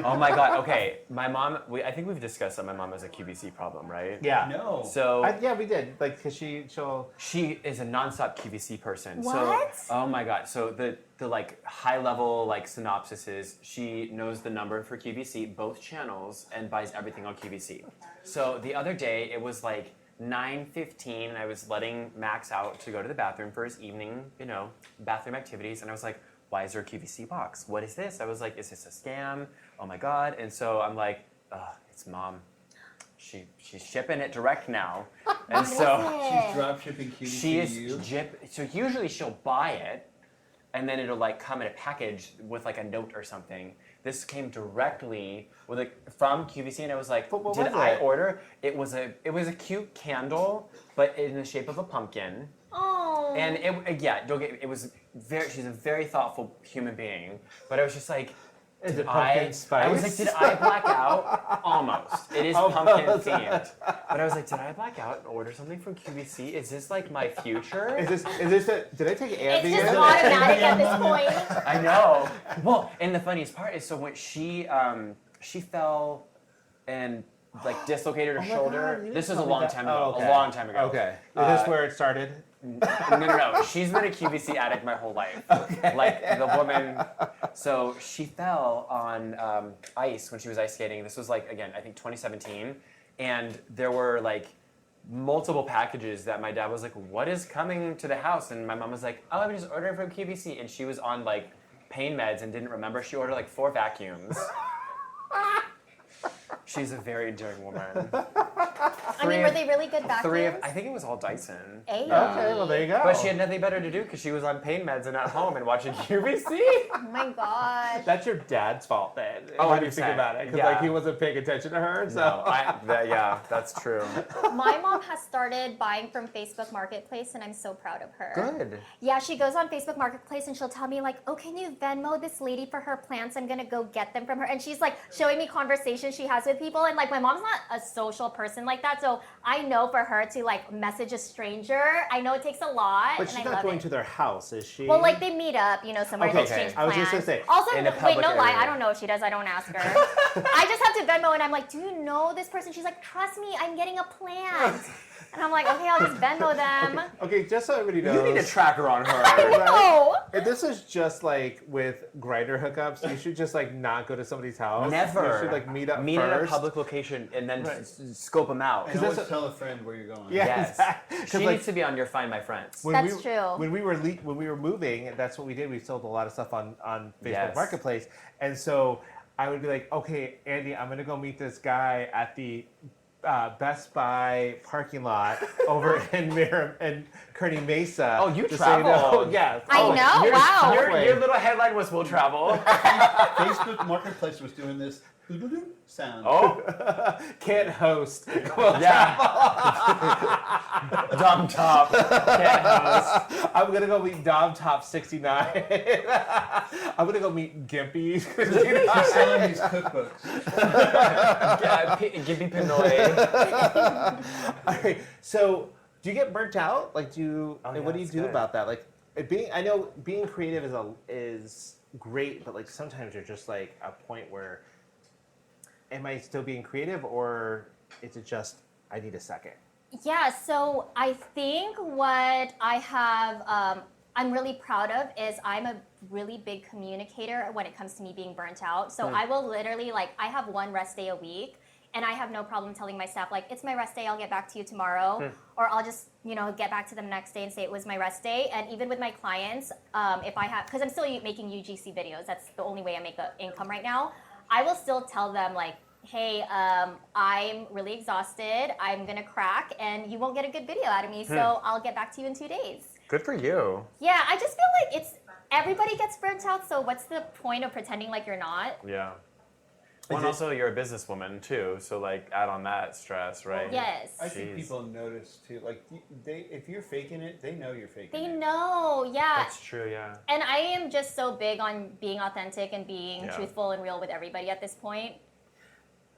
Oh my god, okay. My mom, I think we've discussed that my mom has a QVC problem, right?
Yeah.
No.
So
Yeah, we did. Like, cause she'll.
she is a nonstop QVC person.
What?
So, oh my god. So the like high level like synopsis is she knows the number for QVC, both channels, and buys everything on QVC. So the other day it was like 9:15 and I was letting Max out to go to the bathroom for his evening, bathroom activities, and I was like, why is there a QVC box? What is this? I was like, is this a scam? Oh my god. And so I'm like, it's mom. She's shipping it direct now. And so
She's drop shipping QVC
she
to you.
is so usually she'll buy it and then it'll like come in a package with like a note or something. This came directly with from QVC and I was like,
But what
did
was
I
it?
order? It was a cute candle, but in the shape of a pumpkin.
Oh.
And it was she's a very thoughtful human being, but I was just like,
Is
did
it pumpkin
I
spice?
was like, did I black out? Almost. It is pumpkin themed. But I was like, did I black out and order something from QVC? Is this like my future?
Is this did I take Andy?
It's just
in?
automatic at this point.
I know. Well, and the funniest part is so when she fell and like dislocated her
Oh my
shoulder.
God, you didn't
This was a
tell me
long
that.
time ago.
Oh, okay.
A long time ago.
Okay. Is
Uh,
this where it started?
No. She's been a QVC addict my whole life.
Okay.
Like the woman. So she fell on ice when she was ice skating. This was like, again, I think 2017. And there were like multiple packages that my dad was like, what is coming to the house? And my mom was like, oh, I'm just ordering from QVC. And she was on like pain meds and didn't remember. She ordered like 4 vacuums. She's a very endearing woman.
I mean, were they really good vacuums?
I think it was all Dyson.
Hey.
Okay, well there you go.
But she had nothing better to do because she was on pain meds and at home and watching QVC.
Oh my god.
That's your dad's fault then.
Oh,
when you think
100%.
about it, because
Yeah.
like he wasn't paying attention to her. So
No, yeah, that's true.
My mom has started buying from Facebook Marketplace, and I'm so proud of her.
Good.
Yeah, she goes on Facebook Marketplace and she'll tell me like, "Oh, can you Venmo this lady for her plants? I'm gonna go get them from her." And she's like showing me conversations she has with people, and like my mom's not a social person like that, so I know for her to like message a stranger, I know it takes a lot,
But
and
she's
I
not
love
going
it.
to their house, is she?
Well, like they meet up, somewhere
Okay,
and exchange
I was
plans.
just gonna say,
Also,
in a
wait,
public
no lie,
area.
I don't know if she does. I don't ask her. I just have to Venmo, and I'm like, "Do you know this person?" She's like, "Trust me, I'm getting a plant." And I'm like, "Okay, I'll just Venmo them."
Okay, just so everybody knows.
You need a tracker on her.
No.
If this is just like with grinder hookups, you should just like not go to somebody's house.
Never.
You should like meet up
Meet
first.
at a public location and then
Right.
scope them out.
And
that's
always
a-
tell a friend where you're going.
Yeah,
Yes.
exactly. 'Cause,
She
like,
needs to be on your Find My Friends.
when
That's
we,
true.
When we were moving, that's what we did. We sold a lot of stuff on Facebook
Yes.
Marketplace, and so I would be like, "Okay, Andy, I'm gonna go meet this guy at the Best Buy parking lot over in Kearney Mesa."
Oh, you
just so know.
traveled.
Yeah.
I
Oh,
know,
you're
wow.
Your little headline was "Will Travel."
Facebook Marketplace was doing this sound.
Oh,
Can't host.
yeah. Dumb top. Can't host.
I'm gonna go meet Dom Top 69. I'm gonna go meet Gimpy.
She's selling these cookbooks.
Yeah, Gibby Pinoy.
Alright, so do you get burnt out? Like,
Oh, yeah,
what do you
that's
do
good.
about that? Like, I know being creative is great, but like sometimes you're just like a point where, am I still being creative, or is it just I need a second?
Yeah, so I think what I have, I'm really proud of is I'm a really big communicator when it comes to me being burnt out. So I will literally, like, I have one rest day a week, and I have no problem telling my staff, like, it's my rest day, I'll get back to you tomorrow. Or I'll just, get back to them next day and say it was my rest day. And even with my clients, if I have, because I'm still making UGC videos, that's the only way I make an income right now, I will still tell them, like, hey, I'm really exhausted, I'm gonna crack, and you won't get a good video out of me, so I'll get back to you in 2 days.
Good for you.
Yeah, I just feel like everybody gets burnt out, so what's the point of pretending like you're not?
Yeah. Well, and
it-
also you're a businesswoman too, so like add on that stress, right?
Yes.
I think
Jeez.
people notice too. Like if you're faking it, they know you're faking
They
it.
know, yeah.
That's true, yeah.
And I am just so big on being authentic and being
Yeah.
truthful and real with everybody at this point.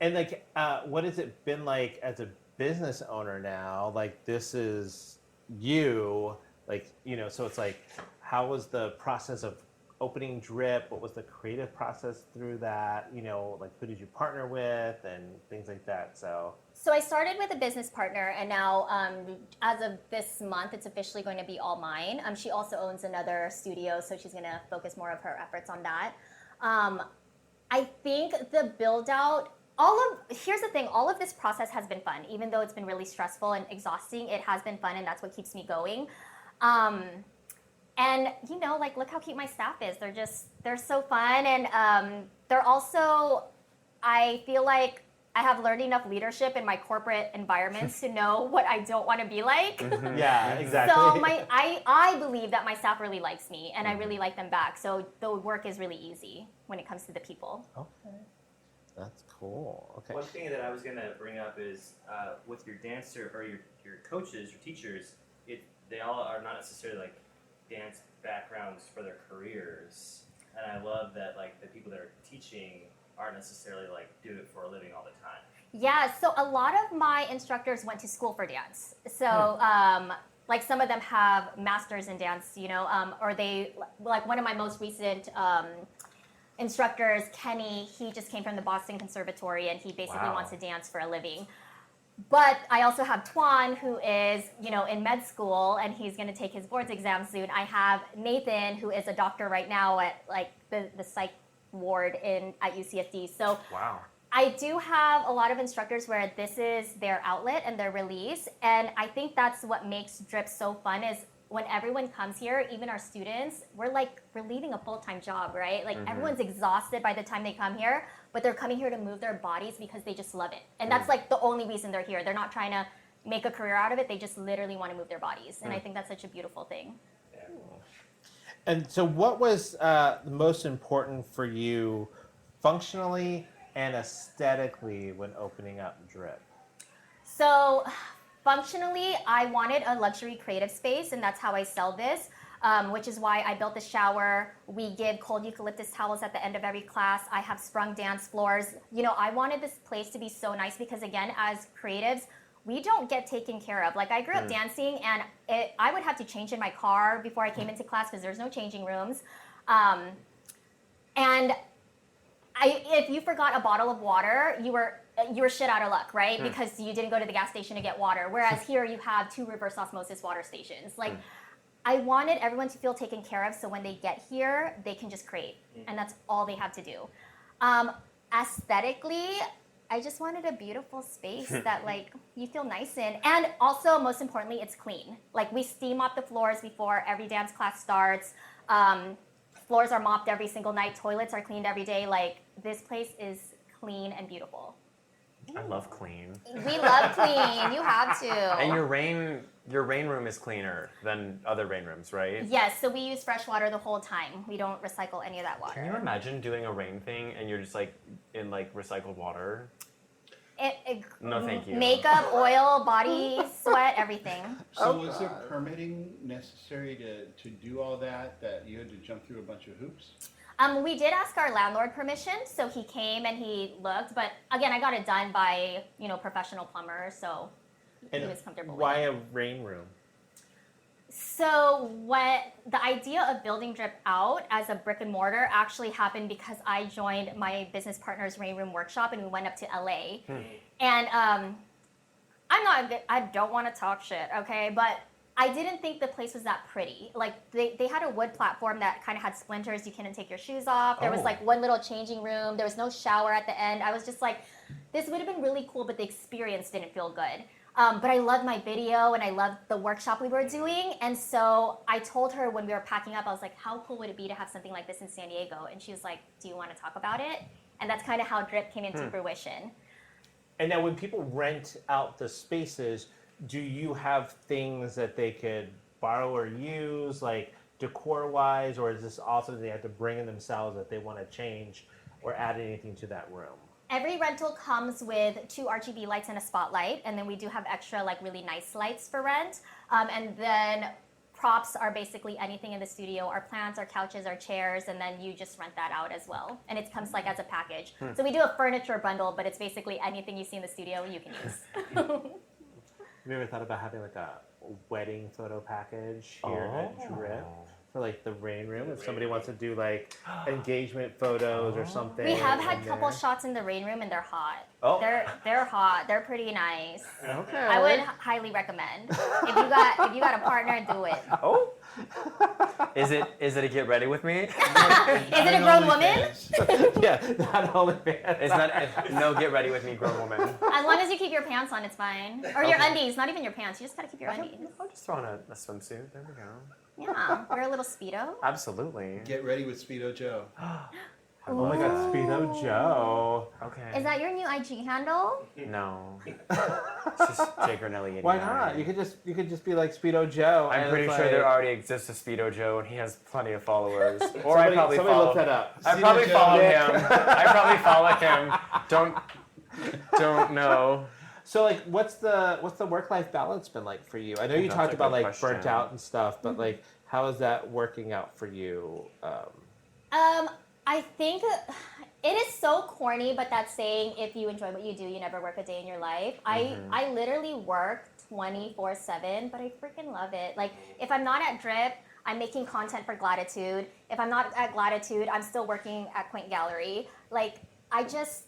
And like, what has it been like as a business owner now? Like, this is you, like, so it's like, how was the process of opening Drip? What was the creative process through that? Like, who did you partner with and things like that? So
I started with a business partner, and now as of this month, it's officially going to be all mine. She also owns another studio, so she's going to focus more of her efforts on that. I think the build out, here's the thing, all of this process has been fun. Even though it's been really stressful and exhausting, it has been fun, and that's what keeps me going. And like, look how cute my staff is. They're so fun, and they're also, I feel like I have learned enough leadership in my corporate environments to know what I don't want to be like.
yeah, exactly.
So I believe that my staff really likes me, and I really like them back. So the work is really easy when it comes to the people.
Okay, that's cool. Okay.
One thing that I was gonna bring up is with your dancer or your coaches, your teachers, they all are not necessarily like dance backgrounds for their careers, and I love that like the people that are teaching aren't necessarily like do it for a living all the time.
Yeah, so a lot of my instructors went to school for dance. So like some of them have masters in dance, or they, like one of my most recent instructors, Kenny, he just came from the Boston Conservatory, and he basically
Wow.
wants to dance for a living. But I also have Tuan, who is, in med school, and he's going to take his boards exam soon. I have Nathan, who is a doctor right now at like the psych ward at UCSD. So
Wow.
I do have a lot of instructors where this is their outlet and their release, and I think that's what makes Drip so fun is when everyone comes here, even our students, we're leaving a full-time job, right? Like everyone's exhausted by the time they come here, but they're coming here to move their bodies because they just love it. And that's like the only reason they're here. They're not trying to make a career out of it. They just literally want to move their bodies. And I think that's such a beautiful thing.
And so, what was the most important for you functionally and aesthetically when opening up Drip?
So functionally, I wanted a luxury creative space, and that's how I sell this, which is why I built the shower. We give cold eucalyptus towels at the end of every class. I have sprung dance floors. I wanted this place to be so nice because, again, as creatives, we don't get taken care of. Like, I grew up dancing, and I would have to change in my car before I came into class because there's no changing rooms. And if you forgot a bottle of water, you were shit out of luck, right? Because you didn't go to the gas station to get water. Whereas here you have 2 reverse osmosis water stations. Like, I wanted everyone to feel taken care of, so when they get here, they can just create, and that's all they have to do. Aesthetically, I just wanted a beautiful space that like you feel nice in, and also most importantly, it's clean. Like, we steam mop the floors before every dance class starts. Floors are mopped every single night. Toilets are cleaned every day. Like, this place is clean and beautiful.
I love clean.
We love clean. You have to.
And your rain room is cleaner than other rain rooms, right?
Yes, so we use fresh water the whole time. We don't recycle any of that water.
Can you imagine doing a rain thing and you're just like in like recycled water? No, thank you.
Makeup, oil, body, sweat, everything.
So was there permitting necessary to do all that you had to jump through a bunch of hoops?
We did ask our landlord permission, so he came and he looked. But again, I got it done by professional plumbers, so he was comfortable.
Why
with it.
a rain room?
So the idea of building Drip out as a brick and mortar actually happened because I joined my business partner's rain room workshop, and we went up to LA. And I don't want to talk shit, okay, but I didn't think the place was that pretty. Like, they had a wood platform that kind of had splinters. You couldn't take your shoes off. There was like one little changing room. There was no shower at the end. I was just like, this would have been really cool, but the experience didn't feel good. But I loved my video, and I loved the workshop we were doing. And so I told her when we were packing up, I was like, how cool would it be to have something like this in San Diego? And she was like, do you want to talk about it? And that's kind of how Drip came into fruition.
And now when people rent out the spaces, do you have things that they could borrow or use, like decor-wise, or is this also they have to bring in themselves if they want to change or add anything to that room?
Every rental comes with 2 RGB lights and a spotlight, and then we do have extra like really nice lights for rent. And then props are basically anything in the studio, our plants, our couches, our chairs, and then you just rent that out as well. And it comes like as a package. So we do a furniture bundle, but it's basically anything you see in the studio you can use.
Have you ever thought about having like a wedding photo package here at Drip for like the rain room? If somebody wants to do like engagement photos or something.
We have had
in
couple
there.
shots in the rain room and they're hot.
Oh.
They're hot. They're pretty nice.
Okay.
I would highly recommend. If you got a partner, do it.
Oh.
Is it a get ready with me?
Is it a grown woman?
Yeah, not OnlyFans.
It's not no get ready with me, grown woman.
As long as you keep your pants on, it's fine. Or your undies, not even your pants. You just gotta keep your undies.
I'll just throw on a swimsuit. There we go.
Yeah, wear a little Speedo.
Absolutely.
Get ready with Speedo Joe.
Oh my God, Speedo Joe.
Okay.
Is that your new IG handle?
No. It's just Jake or Nelly.
Why not? You could just be like Speedo Joe.
I'm
and
pretty
it's
sure
like-
there already exists a Speedo Joe, and he has plenty of followers. Or I
Somebody
probably
look
follow.
that up.
I
Speedo
probably
Joe.
follow
Nick.
him. I probably follow him. Don't know.
So like, what's the work-life balance been like for you? I know you
That's
talked
a
about
good
like burnt
question.
out and stuff, but like, how is that working out for you?
I think it is so corny, but that saying, if you enjoy what you do, you never work a day in your life. I literally work 24/7, but I freaking love it. Like, if I'm not at Drip, I'm making content for Gratitude. If I'm not at Gratitude, I'm still working at Quaint Gallery. Like, I just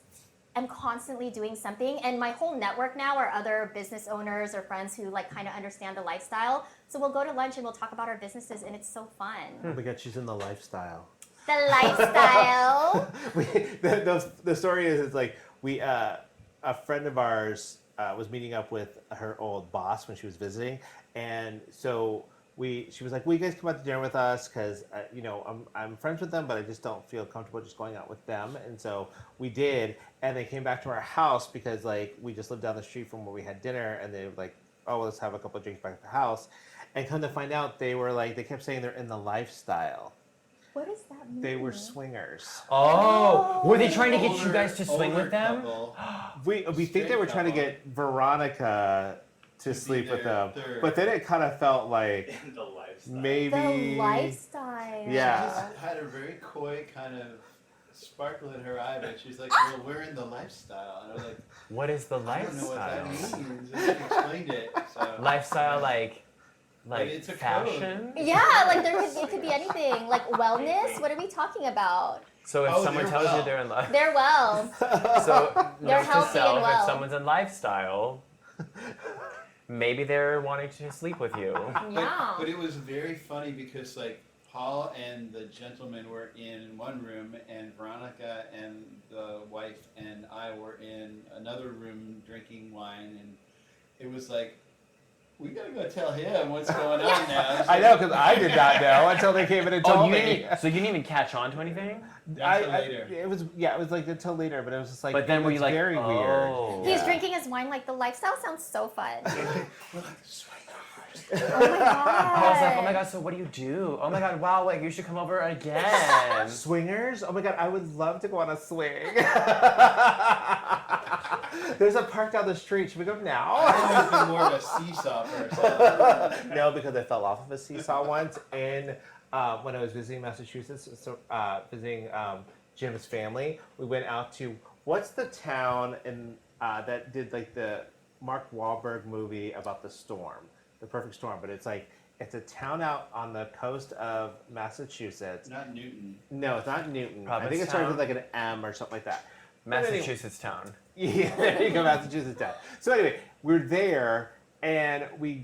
am constantly doing something, and my whole network now are other business owners or friends who like kind of understand the lifestyle. So we'll go to lunch and we'll talk about our businesses, and it's so fun.
Oh my God, she's in the lifestyle.
The lifestyle.
The story is, it's like a friend of ours was meeting up with her old boss when she was visiting, and so she was like, "Will you guys come out to dinner with us? Because I'm friends with them, but I just don't feel comfortable just going out with them." And so we did, and they came back to our house because like we just lived down the street from where we had dinner, and they were like, "Oh, well, let's have a couple of drinks back at the house." And come to find out, they kept saying they're in the lifestyle.
What does that mean?
They were swingers.
Oh, were they trying to get you guys to swing
Older
with them?
couple.
We think they were trying to get Veronica to sleep with them, but then it kind of felt like
The lifestyle.
maybe
The lifestyle.
Yeah.
She just had a very coy kind of sparkle in her eye, but she's like, "Well, we're in the lifestyle," and I was like,
What is the
"I don't know what that
lifestyle?
means." And she explained it. So
Lifestyle, like
it's a code.
fashion.
Yeah, like it could be anything. Like wellness. What are we talking about?
So if
Oh,
someone
they're
tells you
well.
they're in love,
They're well.
so
They're
note to
healthy
self,
and well.
if someone's in lifestyle, maybe they're wanting to sleep with you.
Yeah.
But it was very funny because like Paul and the gentleman were in one room, and Veronica and the wife and I were in another room drinking wine, and it was like, we gotta go tell him what's going on now.
I know, because I did not know until they came in and
Oh,
told
you
me.
didn't, so you didn't even catch on to anything?
Until later.
It was like until later, but it was just like
But then
it
were
was
you like,
very
oh.
He's
Yeah.
drinking his wine like the lifestyle sounds so fun.
We're like, swingers.
Oh my god.
I was like, oh my god, so what do you do? Oh my god, wow, like you should come over again.
weird. Swingers? Oh my God, I would love to go on a swing. There's a park down the street. Should we go now?
I've always been more of a seesaw person.
No, because I fell off of a seesaw once when I was visiting Massachusetts, visiting Jim's family. We went out to, what's the town that did like the Mark Wahlberg movie about the storm, The Perfect Storm, but it's a town out on the coast of Massachusetts.
Not Newton.
No, it's not Newton. I think it starts with like an M or something like that. But anyway-
Massachusetts town.
Yeah, there you go, Massachusetts town. So anyway, we're there, and we're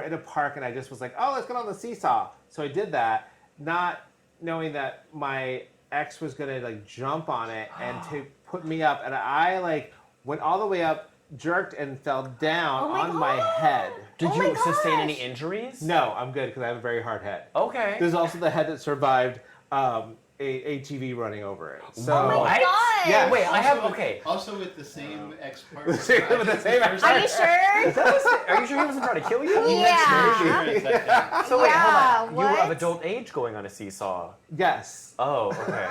in a park, and I just was like, oh, let's get on the seesaw. So I did that, not knowing that my ex was gonna like jump on it and to put me up, and I like went all the way up, jerked, and fell down
Oh my
on my
God.
head.
Did
Oh my
you sustain any
gosh.
injuries?
No, I'm good because I have a very hard head.
Okay.
There's also the head that survived a ATV running over it. So
Oh my
What?
god.
Yeah.
Wait, I have,
Also-
okay.
Also with the same ex-partner.
With the same
Are you sure?
Are you sure he wasn't trying to kill you?
Yeah.
Yeah.
So wait,
Yeah,
hold on. You were of
what?
adult age going on a seesaw.
Yes.
Oh, okay.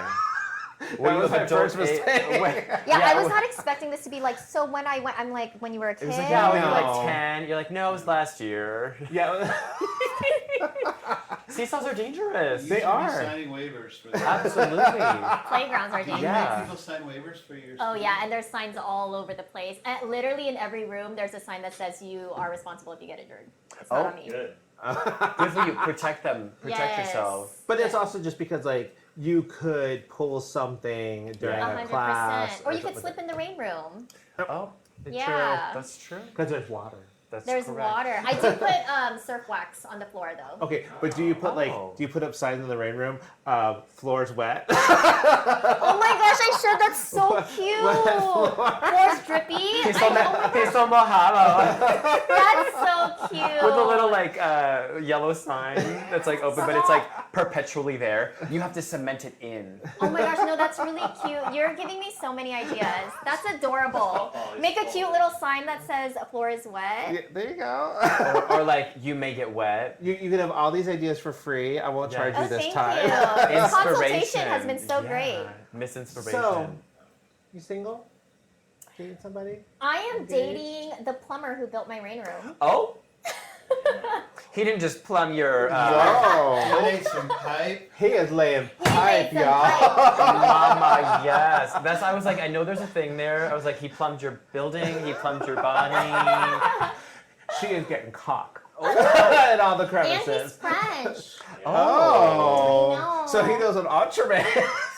That was my first mistake.
Yeah, I was not expecting this to be like, so when I went, I'm like, when you were a kid?
was like,
Yeah, when
No.
you're like 10, you're like, no, it was last year.
Yeah.
Seesaws are dangerous.
You
They
should be
are.
signing waivers for that.
Absolutely.
Playgrounds are
Do you
dangerous.
Yeah.
make people sign waivers for your
Oh
school?
yeah, and there's signs all over the place. Literally in every room, there's a sign that says you are responsible if you get injured. It's not on me.
Good.
Good for you. Protect them. Protect
Yes.
yourself.
But it's also just because like you could pull something during a
100%.
class,
Or you could slip in the rain room.
Oh,
Yeah.
That's true.
because there's water.
That's
There's
correct.
water. I do put surf wax on the floor though.
Okay, but do you put
Oh.
do you put up signs in the rain room? Floor's wet.
Oh my gosh, I should. That's so cute. Floor's drippy.
Piso mojado.
That's so cute.
With a little like yellow sign that's like open, but it's like perpetually there. You have to cement it in.
Oh my gosh, no, that's really cute. You're giving me so many ideas. That's adorable. Make a cute little sign that says floor is wet.
Yeah, there you go.
Or like you may get wet.
You can have all these ideas for free. I won't
Yes.
charge you
Oh,
this
thank
time.
you. This consultation
Inspiration
has been so
Yeah.
great.
Miss Inspiration.
So, you single? Dating somebody?
I am dating the plumber who built my rain room.
Oh? He didn't just plumb your
Whoa!
Laid some pipe.
He is laying
He
pipe,
laid some
y'all.
pipe.
mama, yes. That's I was like, I know there's a thing there. I was like, he plumbed your building, he plumbed your body.
She is getting cock in all the
And he's
crevices.
French.
Oh,
I know.
so he knows an entremet.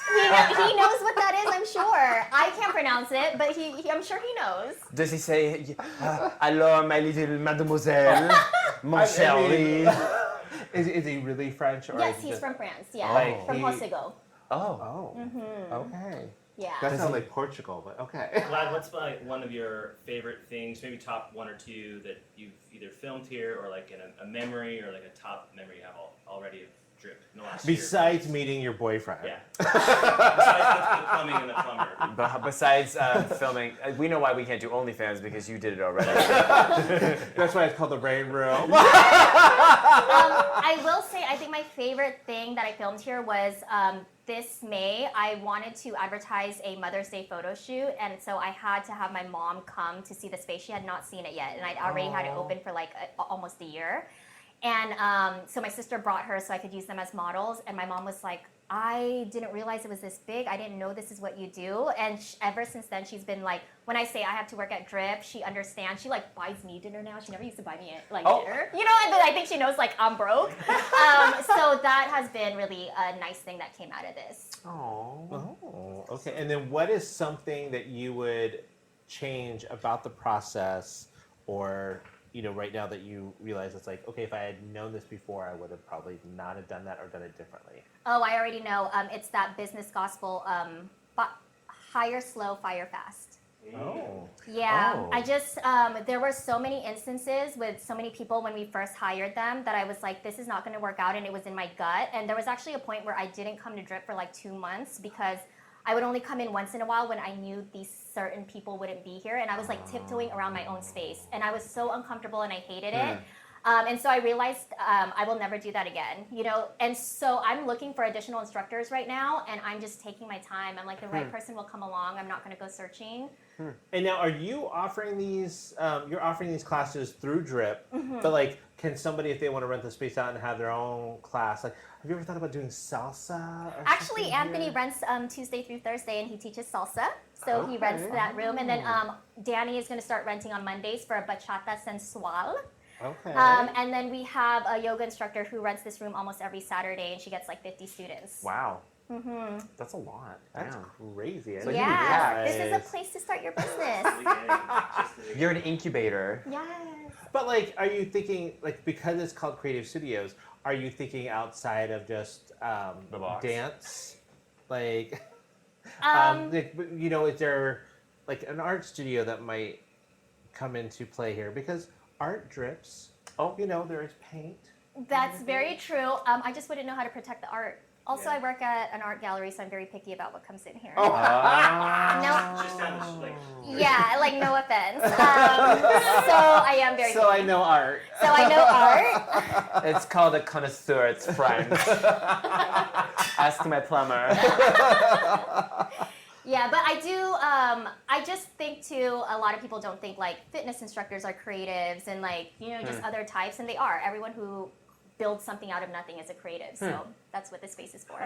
He knows what that is, I'm sure. I can't pronounce it, but I'm sure he knows.
Does he say, alors my little mademoiselle, mon
I
chéri?
mean, is he really French or?
Yes,
is he
he's
just-
from France. Yeah,
Like
from
he-
Hosego.
Oh.
Oh,
Mm-hmm.
okay.
Yeah.
That
Does
sounds
he-
like Portugal, but okay.
Vlad, what's like one of your favorite things, maybe top one or two that you've either filmed here or like in a memory or like a top memory you have already of Drip in the last
Besides meeting your boyfriend.
year? Yeah. Besides the plumbing and the plumber.
Besides filming, we know why we can't do OnlyFans because you did it already.
That's why it's called the rain room.
I will say, I think my favorite thing that I filmed here was this May. I wanted to advertise a Mother's Day photo shoot, and so I had to have my mom come to see the space. She had not seen it yet, and I'd already had it open for like almost a year. And so my sister brought her so I could use them as models, and my mom was like, I didn't realize it was this big. I didn't know this is what you do. And ever since then, she's been like, when I say I have to work at Drip, she understands. She like buys me dinner now. She never used to buy me like dinner. You know, and I think she knows like I'm broke. So that has been really a nice thing that came out of this.
Oh, okay. And then what is something that you would change about the process, or right now that you realize it's like, okay, if I had known this before, I would have probably not have done that or done it differently?
Oh, I already know. It's that business gospel, hire slow, fire fast.
Oh.
Yeah,
Oh.
I just, there were so many instances with so many people when we first hired them that I was like, this is not going to work out, and it was in my gut. And there was actually a point where I didn't come to Drip for like 2 months because I would only come in once in a while when I knew these certain people wouldn't be here, and I was like tiptoeing around my own space, and I was so uncomfortable and I hated it. And so I realized I will never do that again, and so I'm looking for additional instructors right now, and I'm just taking my time. I'm like, the right person will come along. I'm not going to go searching.
And now, are you offering these? You're offering these classes through Drip, but like, can somebody, if they want to rent the space out and have their own class, like, have you ever thought about doing salsa? Or
Actually,
something
Anthony
here?
rents Tuesday through Thursday, and he teaches salsa. So he rents that room, and then Danny is going to start renting on Mondays for a bachata sensual.
Okay.
And then we have a yoga instructor who rents this room almost every Saturday, and she gets like 50 students.
Wow. That's a lot.
That's
Damn.
crazy.
So
Yeah,
you
this is a place to start your business.
You're an incubator.
Yes.
But like, are you thinking, like, because it's called Creative Studios, are you thinking outside of just
The box.
dance? Like,
Um,
is there like an art studio that might come into play here? Because art drips.
Oh.
There is paint.
That's very true. I just wouldn't know how to protect the art. Also, I work at an art gallery, so I'm very picky about what comes in here.
Oh.
No.
Just down the like.
Yeah, like no offense. So I am very
So I
picky.
know art.
So I know art.
It's called a connoisseur. It's French. Ask my plumber.
Yeah, but I do. I just think too. A lot of people don't think like fitness instructors are creatives and like just other types, and they are. Everyone who builds something out of nothing is a creative. So that's what this space is for.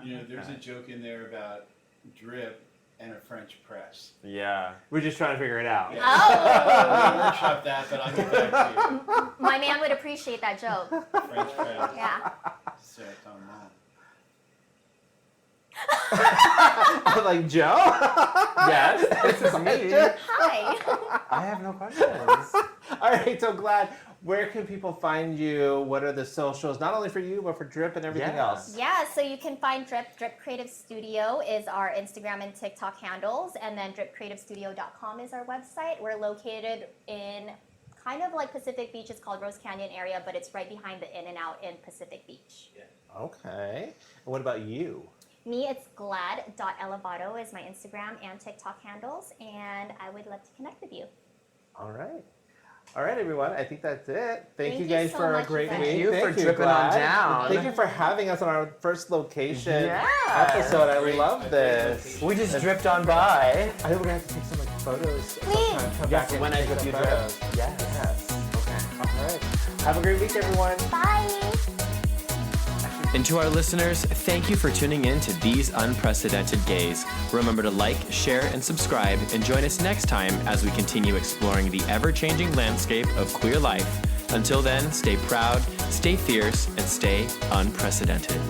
There's a joke in there about drip and a French press.
Yeah.
We're just trying to figure it out.
Yeah.
Oh,
We'll workshop that, but I'll get back to
my man would appreciate that joke.
you. French press.
Yeah.
Certainement.
I'm like, Joe?
Yes, this is me.
Hi.
I have no questions.
All right, so glad. Where can people find you? What are the socials, not only for you, but for Drip and everything
Yeah.
else?
Yeah, so you can find Drip. Drip Creative Studio is our Instagram and TikTok handles, and then dripcreativestudio.com is our website. We're located in kind of like Pacific Beach. It's called Rose Canyon area, but it's right behind the In-N-Out in Pacific Beach.
Okay. And what about you?
Me, it's glad.elevado is my Instagram and TikTok handles, and I would love to connect with you.
All right. All right, everyone. I think that's it. Thank you
you
guys
so
for a
much,
great
you
week.
guys.
Thank you for dripping on
Glad.
down.
Thank you for having us on our first location
Yes.
episode. I love this.
We just dripped on by.
I think we're gonna have to take some photos.
Please.
sometime. Come
Yes,
back and
when I
take
drip,
some
you drip.
photos.
Yes.
Yes. Okay. All right. Have a great week, everyone.
Bye.
And to our listeners, thank you for tuning in to These Unprecedented Gays. Remember to like, share, and subscribe, and join us next time as we continue exploring the ever-changing landscape of queer life. Until then, stay proud, stay fierce, and stay unprecedented.